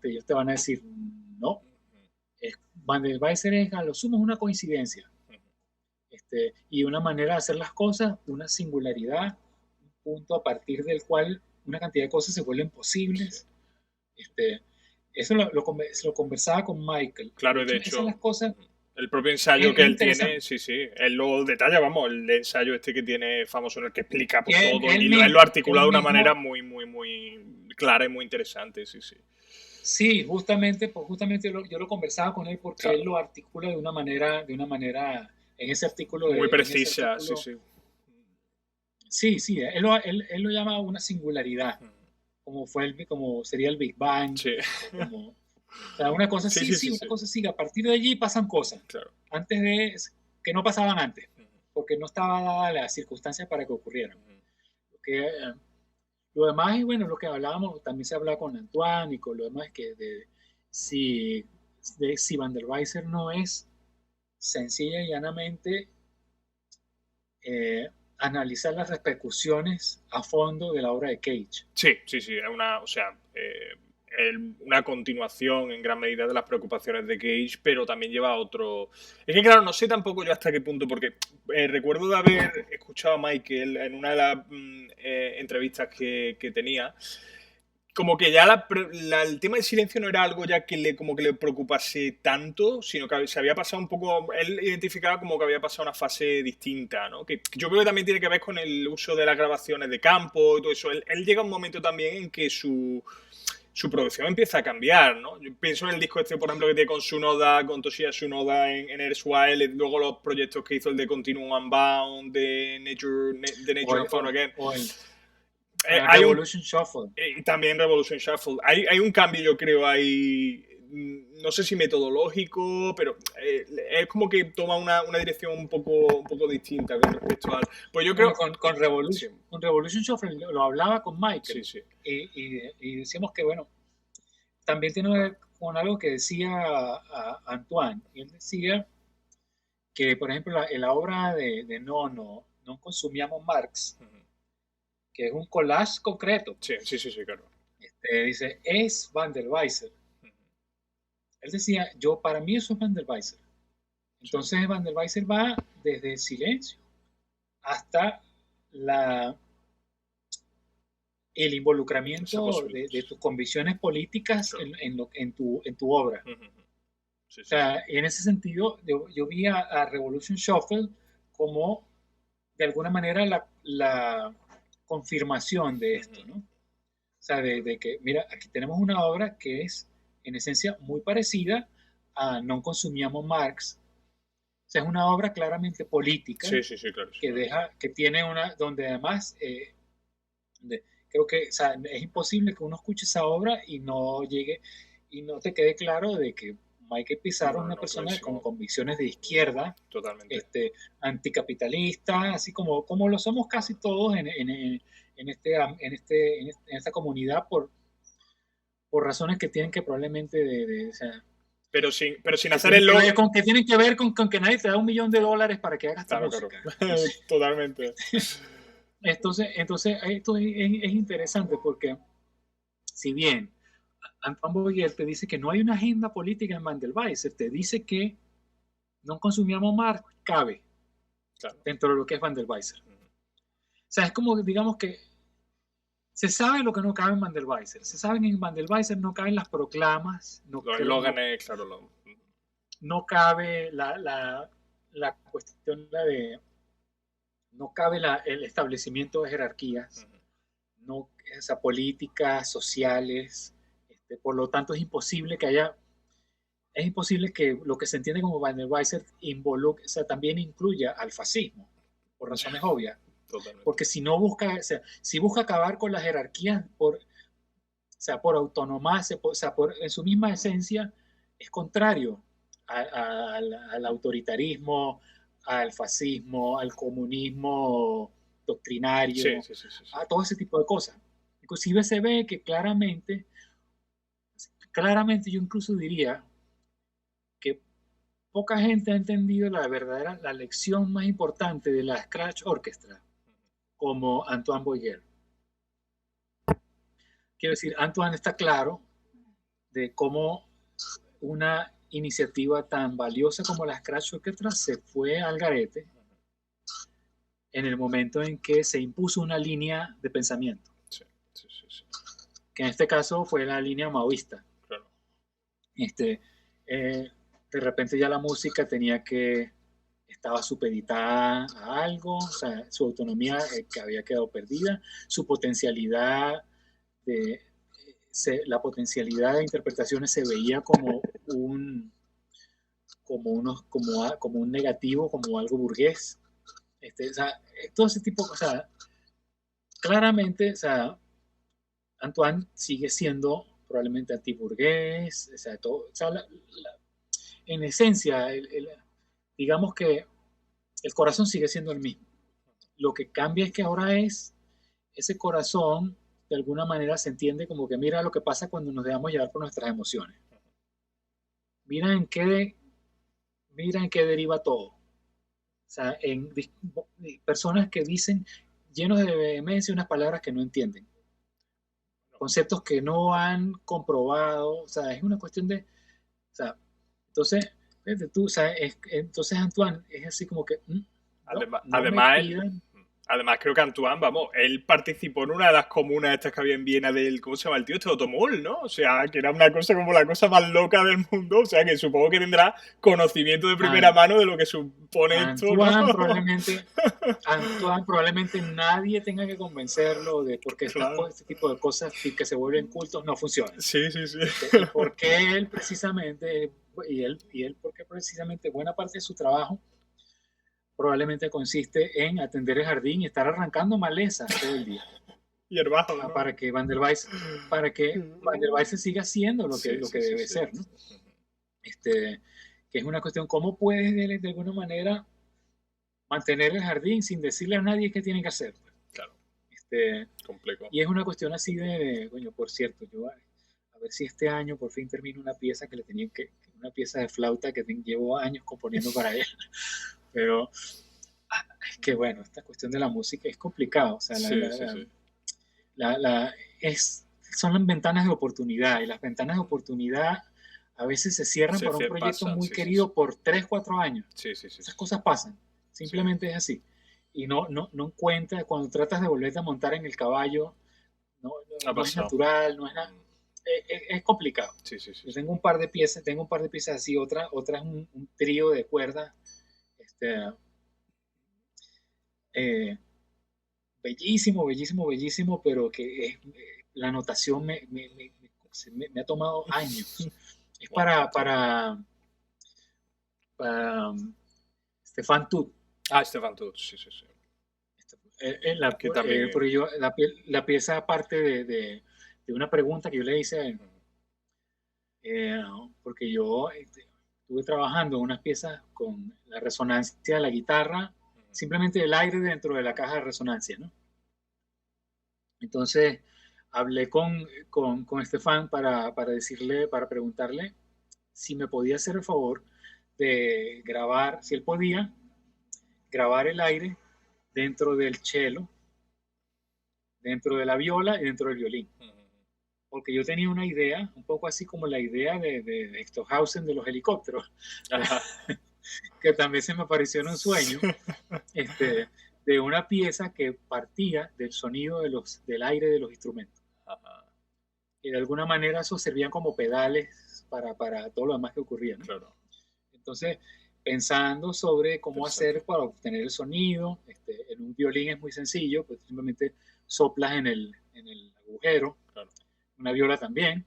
Ellos te van a decir, no, Van der Weiser es a lo sumo una coincidencia. Y una manera de hacer las cosas, una singularidad, un punto a partir del cual una cantidad de cosas se vuelven posibles. Eso lo conversaba con Michael. Claro, de Esas hecho, son las cosas. el propio ensayo que él tiene, sí, él lo detalla, vamos, el ensayo este que tiene famoso en el que explica pues, todo, y él lo articula de una manera muy, muy, muy clara y muy interesante, sí. Sí, justamente yo lo conversaba con él porque él lo articula de una manera, en ese artículo. Muy precisa, sí. Sí, él lo llama una singularidad, como sería el Big Bang. Sí. O sea, una cosa una cosa sí. A partir de allí pasan cosas. Claro. Antes de que no pasaban antes, porque no estaba dada las circunstancias para que ocurrieran. Lo demás, y bueno, lo que hablábamos, también se habla con Antoine y con lo demás, que si Van der Weiser no es sencilla y llanamente analizar las repercusiones a fondo de la obra de Cage. Sí, es una continuación en gran medida de las preocupaciones de Cage, pero también lleva a otro... Es que claro, no sé tampoco yo hasta qué punto, porque recuerdo de haber escuchado a Michael en una de las entrevistas que tenía, como que ya el tema del silencio no era algo ya que le preocupase tanto, sino que se había pasado un poco, él identificaba como que había pasado una fase distinta, ¿no? Que yo creo que también tiene que ver con el uso de las grabaciones de campo y todo eso. Él llega a un momento también en que su producción empieza a cambiar, ¿no? Yo pienso en el disco este, por ejemplo, que tiene con Tsunoda, con Toshiya Tsunoda en Erstwhile, luego los proyectos que hizo el de Continuum Unbound, de Nature and Fauna Again. Revolution Shuffle. También Revolution Shuffle. Hay un cambio, yo creo, ahí, no sé si metodológico, pero es como que toma una dirección un poco distinta con respecto al... Pues yo creo... Con Revolution Shuffle lo hablaba con Michael. Sí. Y decíamos que, bueno, también tiene que ver con algo que decía Antoine. Y él decía que, por ejemplo, la obra de No consumíamos Marx, que es un collage concreto. Sí, claro. Dice, es Van der Weiser. Él decía, para mí eso es Van der Weiser. Entonces Van der Weiser va desde el silencio hasta el involucramiento de tus convicciones políticas en tu obra. Sí. O sea, en ese sentido, yo vi a Revolution Shuffle como, de alguna manera, la confirmación de esto, ¿no? O sea, de que, mira, aquí tenemos una obra que es, en esencia, muy parecida a Non consumíamos Marx. O sea, es una obra claramente política. Sí, claro. Que tiene donde además, creo que, o sea, es imposible que uno escuche esa obra y no llegue, y no te quede claro de que Michael Pizarro es una persona con convicciones de izquierda, totalmente, anticapitalista, así como lo somos casi todos en esta comunidad por razones que tienen que probablemente o sea, pero sin hacer el logo. Que tienen que ver con que nadie te da $1.000.000 para que hagas esta música. Claro. Totalmente. Entonces esto es interesante porque, si bien Antoine Boyer te dice que no hay una agenda política en Van der Weiser, te dice que No consumíamos Marx cabe dentro de lo que es Van der Weiser. O sea, es como, digamos que se sabe lo que no cabe en Van der Weiser. Se sabe que en Van der Weiser no caben las proclamas. Los eslóganes, claro. No cabe la cuestión de... No cabe el establecimiento de jerarquías. No, políticas, sociales. Por lo tanto, es imposible que lo que se entiende como Van der Weiser también incluya al fascismo, por razones obvias. Totalmente. Porque si busca acabar con las jerarquías por autonomía, en su misma esencia, es contrario al autoritarismo, al fascismo, al comunismo doctrinario, a todo ese tipo de cosas. Inclusive se ve que claramente yo incluso diría que poca gente ha entendido la lección más importante de la Scratch Orchestra, como Antoine Boyer. Quiero decir, Antoine está claro de cómo una iniciativa tan valiosa como la Scratch Orchestra se fue al garete en el momento en que se impuso una línea de pensamiento. Sí, sí, sí, sí. Que en este caso fue la línea maoísta. Claro. De repente ya la música estaba supeditada a algo, o sea, su autonomía que había quedado perdida, su potencialidad la potencialidad de interpretaciones se veía como un negativo, como algo burgués. O sea, todo ese tipo de cosas. Claramente, o sea, Antoine sigue siendo probablemente antiburgués, o sea, en esencia, digamos que el corazón sigue siendo el mismo. Lo que cambia es que ahora ese corazón, de alguna manera se entiende como que mira lo que pasa cuando nos dejamos llevar por nuestras emociones. Mira en qué deriva todo. O sea, en personas que dicen llenos de vehemencia unas palabras que no entienden. Conceptos que no han comprobado. O sea, es una cuestión de... O sea, entonces, tú, o sea, entonces Antoine es así como que... Además, creo que Antoine, vamos, él participó en una de las comunas estas que había en Viena del, ¿cómo se llama el tío? Este Otomol, ¿no? O sea, que era una cosa como la cosa más loca del mundo. O sea, que supongo que tendrá conocimiento de primera mano de lo que supone esto, ¿no? Antoine probablemente nadie tenga que convencerlo de por qué este tipo de cosas que se vuelven cultos no funcionan. Sí, sí, sí. Y porque él precisamente, porque precisamente buena parte de su trabajo probablemente consiste en atender el jardín y estar arrancando maleza todo el día. Y el bajo, ¿no? Para que Van der Waals siga haciendo lo que debe ser, ¿no? Que es una cuestión, ¿cómo puedes de alguna manera mantener el jardín sin decirle a nadie qué tiene que hacer? Claro. Complejo. Y es una cuestión así coño, por cierto, yo a ver si este año por fin termino una pieza que le tenía una pieza de flauta que llevo años componiendo para él. Pero es que bueno, esta cuestión de la música es complicado. O sea, son las ventanas de oportunidad, y las ventanas de oportunidad a veces se cierran para un proyecto muy querido por 3, 4 años. Esas cosas pasan, simplemente es así. Y no encuentras, cuando tratas de volverte a montar en el caballo, no es natural, no es nada. Es complicado. Yo tengo un par de piezas así, otra es un trío de cuerdas. Bellísimo, bellísimo, bellísimo, pero que la notación me ha tomado años. Es para Stefan Tut. Stefan Tut, sí. La pieza parte de una pregunta que yo le hice a él. Porque yo estuve trabajando en unas piezas con la resonancia de la guitarra, simplemente el aire dentro de la caja de resonancia, ¿no? Entonces hablé con Estefan para preguntarle si me podía hacer el favor de grabar, si él podía grabar el aire dentro del cello, dentro de la viola y dentro del violín. Porque yo tenía una idea, un poco así como la idea de Stockhausen de los helicópteros, que también se me apareció en un sueño, de una pieza que partía del sonido del aire de los instrumentos. Y de alguna manera eso servían como pedales para todo lo demás que ocurría, ¿no? Claro. Entonces, pensando sobre cómo hacer para obtener el sonido, en un violín es muy sencillo, pues simplemente soplas en el agujero. Claro. Una viola también.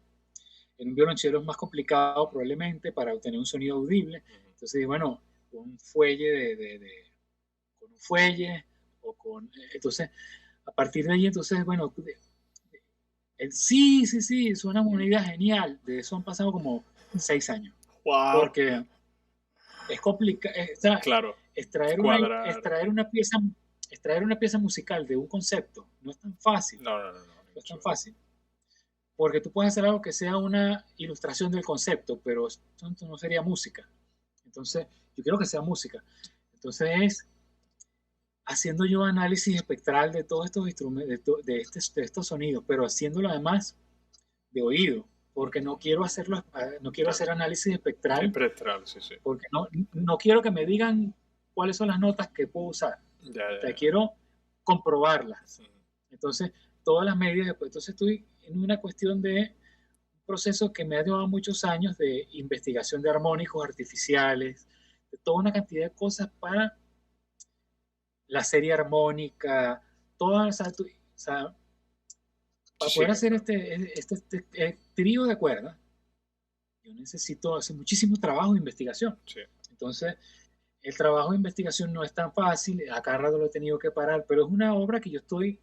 En un violonchelo es más complicado probablemente para obtener un sonido audible. Entonces, bueno, con un fuelle con un fuelle entonces, a partir de ahí, entonces, bueno, sí, suena una idea genial. De eso han pasado como 6 años. Wow. Porque es complicado. Claro. Extraer una pieza musical de un concepto no es tan fácil. No es tan fácil. Porque tú puedes hacer algo que sea una ilustración del concepto, pero esto no sería música. Entonces, yo quiero que sea música. Entonces es haciendo yo análisis espectral de todos estos instrumentos, de estos sonidos, pero haciéndolo además de oído, porque no quiero hacer análisis espectral, Espectral, sí, sí. porque no quiero que me digan cuáles son las notas que puedo usar. Quiero comprobarlas. Entonces, todas las medidas después. Entonces, estoy en una cuestión de un proceso que me ha llevado muchos años de investigación de armónicos artificiales, de toda una cantidad de cosas para la serie armónica, todas, para poder hacer este trío de cuerdas, yo necesito hacer muchísimo trabajo de investigación. Sí. Entonces, el trabajo de investigación no es tan fácil, a cada rato lo he tenido que parar, pero es una obra que yo estoy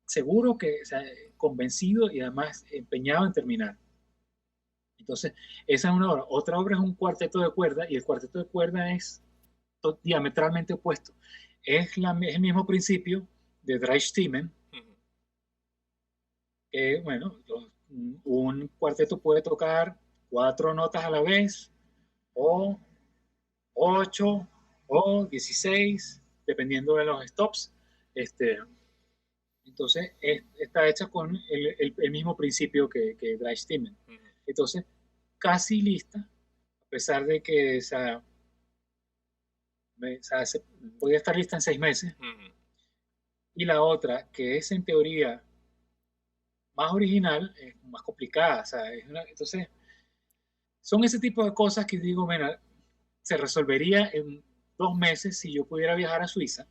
seguro que, convencido y además empeñado en terminar. Entonces, esa es una obra. Otra obra es un cuarteto de cuerda, y el cuarteto de cuerda es diametralmente opuesto. Es el mismo principio de Drei Stimmen, que, bueno, un cuarteto puede tocar 4 notas a la vez, o 8, o 16, dependiendo de los stops. Entonces, está hecha con el mismo principio que Drei Stimmen. Entonces, casi lista, a pesar de que podía estar lista en 6 meses. Y la otra, que es en teoría más original, es más complicada. Entonces, son ese tipo de cosas que digo, mira, se resolvería en 2 meses si yo pudiera viajar a Suiza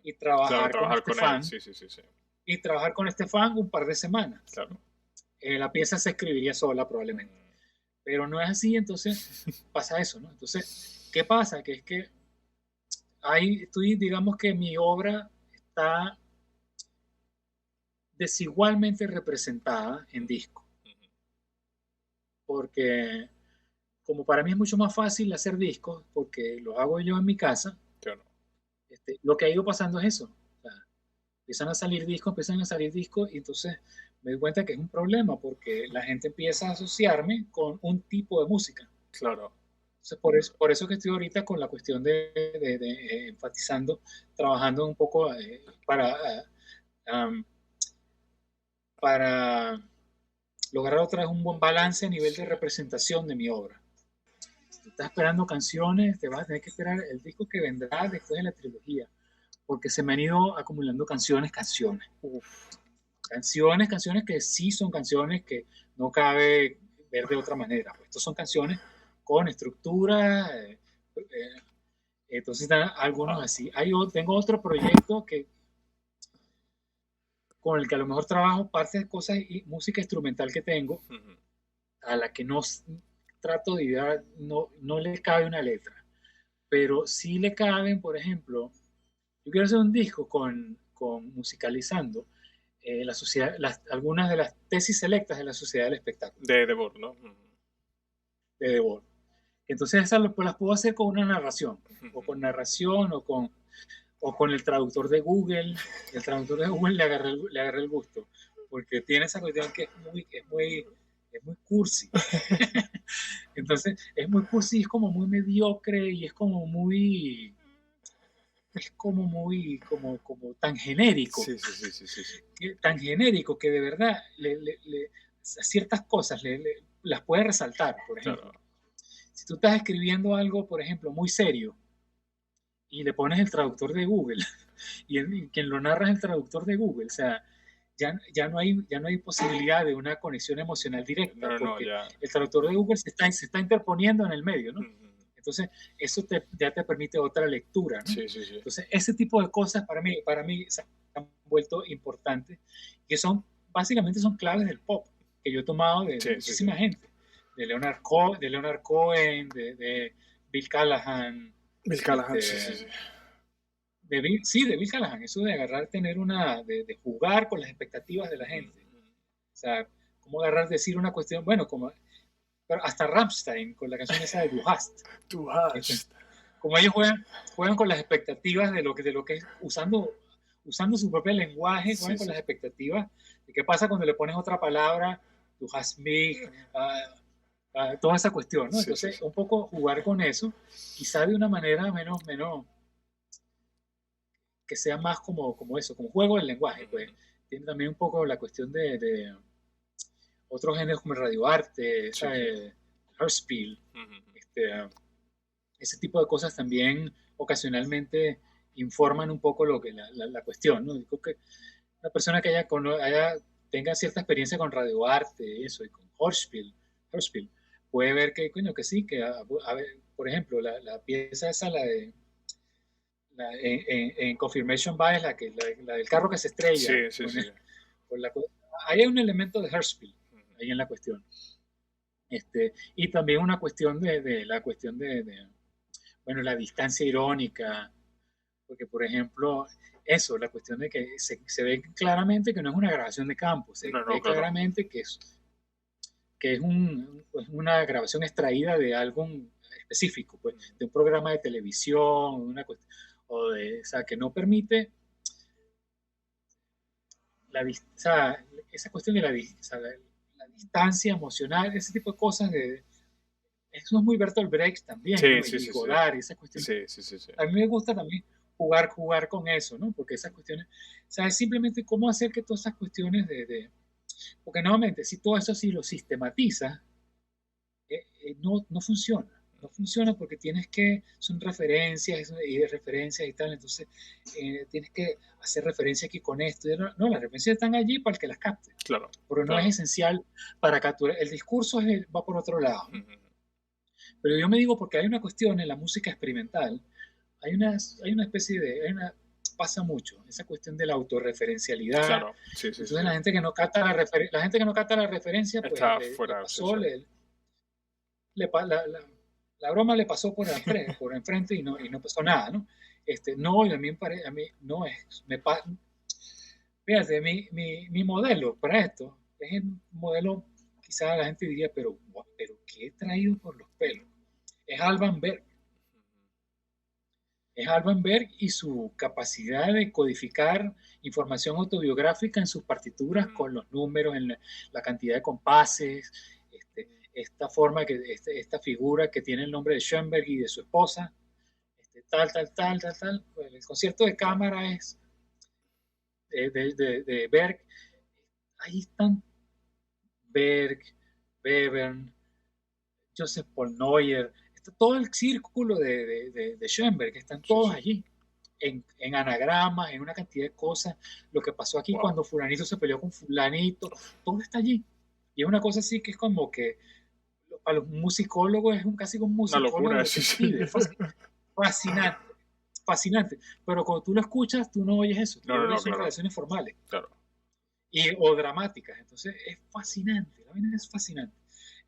y trabajar con Estefan. Sí. Y trabajar con Estefan un par de semanas. Claro. La pieza se escribiría sola probablemente. Pero no es así, entonces pasa eso, ¿no? Entonces, ¿qué pasa? Que es que digamos que mi obra está desigualmente representada en disco. Porque como para mí es mucho más fácil hacer discos, porque los hago yo en mi casa, claro. Lo que ha ido pasando es eso. Empiezan a salir discos, y entonces me doy cuenta que es un problema, porque la gente empieza a asociarme con un tipo de música. Claro. Entonces, por eso que estoy ahorita con la cuestión de enfatizando, trabajando un poco para lograr otra vez un buen balance a nivel de representación de mi obra. Si tú estás esperando canciones, te vas a tener que esperar el disco que vendrá después de la trilogía, porque se me han ido acumulando canciones. Canciones que sí son canciones que no cabe ver de otra manera. Estas son canciones con estructura, entonces están algunos así. Tengo otro proyecto con el que a lo mejor trabajo parte de cosas y música instrumental que tengo, a la que no trato de idear, no le cabe una letra, pero sí le caben, por ejemplo, yo quiero hacer un disco con musicalizando algunas de las tesis selectas de la Sociedad del Espectáculo. De Debord, ¿no? De Debord. Entonces esas las puedo hacer con una narración, o con narración, o con el traductor de Google. El traductor de Google le agarré el gusto, porque tiene esa cuestión que es muy cursi. Entonces es muy cursi, es como muy mediocre, y es como tan genérico. Sí. Tan genérico que de verdad ciertas cosas las puede resaltar. Por ejemplo, claro. Si tú estás escribiendo algo, por ejemplo, muy serio, y le pones el traductor de Google, y quien lo narra es el traductor de Google, o sea, ya no hay posibilidad de una conexión emocional directa, porque el traductor de Google se está interponiendo en el medio, ¿no? Entonces, eso ya te permite otra lectura, ¿no? Sí. Entonces, ese tipo de cosas para mí se han vuelto importantes, que básicamente son claves del pop, que yo he tomado de muchísima gente, de Leonard Cohen, de Bill Callahan. Bill Callahan, sí. De Bill Callahan, eso de de jugar con las expectativas de la gente. O sea, cómo decir una cuestión, bueno, pero hasta Rammstein, con la canción esa de Du Hast. Como ellos juegan con las expectativas de lo que es, usando su propio lenguaje, juegan con las expectativas de qué pasa cuando le pones otra palabra, Du hast mich, toda esa cuestión, ¿no? Sí, Entonces, sí, sí. un poco jugar con eso, quizá de una manera menos, que sea más como eso, como juego del lenguaje, pues tiene también un poco la cuestión de otros géneros como el radioarte, Sí, sí. Hörspiel, este, ese tipo de cosas también ocasionalmente informan un poco lo que la cuestión, ¿no? Digo que una persona que tenga cierta experiencia con radioarte y eso, y con Hörspiel, puede ver que, coño, que sí, que a ver, por ejemplo, la pieza esa, en Confirmation Bias, la del carro que se estrella, Sí, sí, sí, sí. ahí hay un elemento de Hörspiel ahí en la cuestión. Y también una cuestión la cuestión bueno, la distancia irónica, porque por ejemplo, eso, la cuestión de que se ve claramente que no es una grabación de campo, se No, no, ve claro. claramente que es una grabación extraída de algo específico, pues, de un programa de televisión, o sea, que no permite o sea, esa cuestión de o sea, la distancia emocional, ese tipo de cosas, eso es muy Bertolt Brecht también, Sí, ¿no? sí, Y sí, sí. Godard, y esas cuestiones. Sí, sí, sí, sí. A mí me gusta también jugar con eso, ¿no? Porque esas cuestiones, o sea, es simplemente cómo hacer que todas esas cuestiones porque nuevamente, si todo eso sí lo sistematiza, no funciona. No funciona porque son referencias y de referencias y tal, entonces tienes que hacer referencia aquí con esto. No, las referencias están allí para el que las capte, Claro, pero no es claro. esencial para capturar. El discurso va por otro lado, ¿no? Pero yo me digo porque hay una cuestión en la música experimental, hay una especie pasa mucho, esa cuestión de la autorreferencialidad. Claro, sí, sí, sí, Entonces sí. la gente que no capta la referencia, pues Está le fuera, sí, pasó, sí. le pa- la broma le pasó por enfrente y no pasó nada, ¿no? No, a mí no es, fíjate, mi modelo para esto es el modelo, quizás la gente diría, pero ¿qué he traído por los pelos? Es Alban Berg. Es Alban Berg y su capacidad de codificar información autobiográfica en sus partituras con los números, en la cantidad de compases, esta forma, esta figura que tiene el nombre de Schoenberg y de su esposa, tal. Pues el concierto de cámara es de Berg. Ahí están Berg, Webern, Joseph Paul Neuer, está todo el círculo de Schoenberg, están Sí, todos sí. allí. En anagramas, en una cantidad de cosas, lo que pasó aquí Wow. cuando fulanito se peleó con fulanito, todo está allí. Y es una cosa así que es como que para los musicólogos es casi como un Una musicólogo locura, sí, sí. detective, fascinante, fascinante. Pero cuando tú lo escuchas, tú no oyes eso, tú No, lo no, oyes no, son claro. relaciones formales Claro. o dramáticas. Entonces es fascinante, la vaina es fascinante.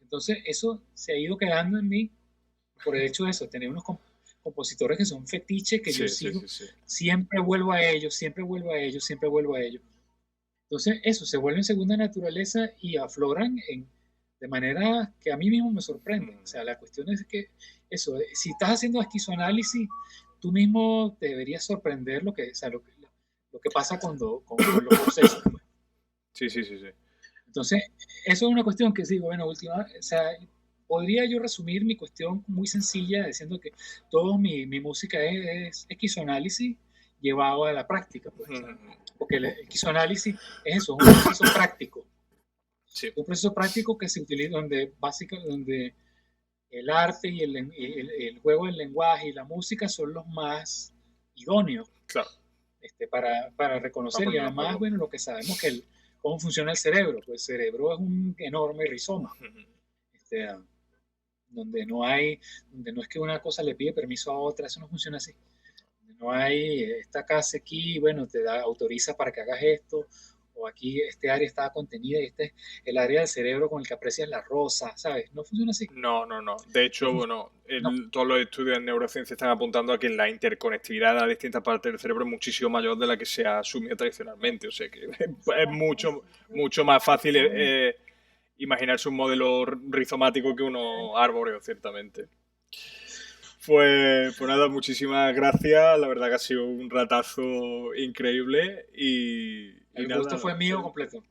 Entonces eso se ha ido quedando en mí por el hecho de eso, tener unos compositores que son fetiches que yo Sí, sí, sigo, sí, sí. siempre vuelvo a ellos, siempre vuelvo a ellos, siempre vuelvo a ellos. Entonces, eso se vuelve en segunda naturaleza y afloran de manera que a mí mismo me sorprende. O sea, la cuestión es que eso, si estás haciendo esquizoanálisis, tú mismo te deberías sorprender o sea, lo que pasa con los procesos. Pues. Sí, sí, sí, sí. Entonces, eso es una cuestión que digo, bueno, o sea, podría yo resumir mi cuestión muy sencilla diciendo que toda mi música es esquizoanálisis llevado a la práctica, pues, ¿sabes? Porque el esquizoanálisis es eso, es un proceso práctico. Sí. Un proceso práctico que se utiliza donde el arte y el juego del lenguaje y la música son los más idóneos Claro. para reconocer. Y Vamos a además, juego. bueno, lo que sabemos que cómo funciona el cerebro. Pues el cerebro es un enorme rizoma, este, donde no es que una cosa le pide permiso a otra, eso no funciona así. No hay esta casa aquí, bueno, autoriza para que hagas esto, o aquí este área está contenida y este es el área del cerebro con el que aprecias la rosa, ¿sabes? No funciona así. No, no, no. De No hecho, bueno, no. todos los estudios en neurociencia están apuntando a que la interconectividad de las distintas partes del cerebro es muchísimo mayor de la que se ha asumido tradicionalmente. O sea que es mucho, mucho más fácil imaginarse un modelo rizomático que uno arbóreo, ciertamente. Pues nada, muchísimas gracias. La verdad que ha sido un ratazo increíble y El gusto nada, fue mío completo.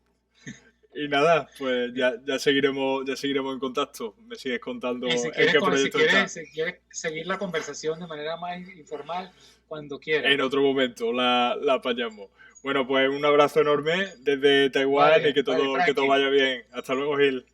Y nada, pues ya seguiremos en contacto. Me sigues contando Y en qué proyecto está. si quieres seguir la conversación de manera más informal, cuando quieras. En otro momento la apañamos. Bueno, pues un abrazo enorme desde Taiwán y Vale, vale, que todo Frankie. vaya bien. Hasta luego, Gil.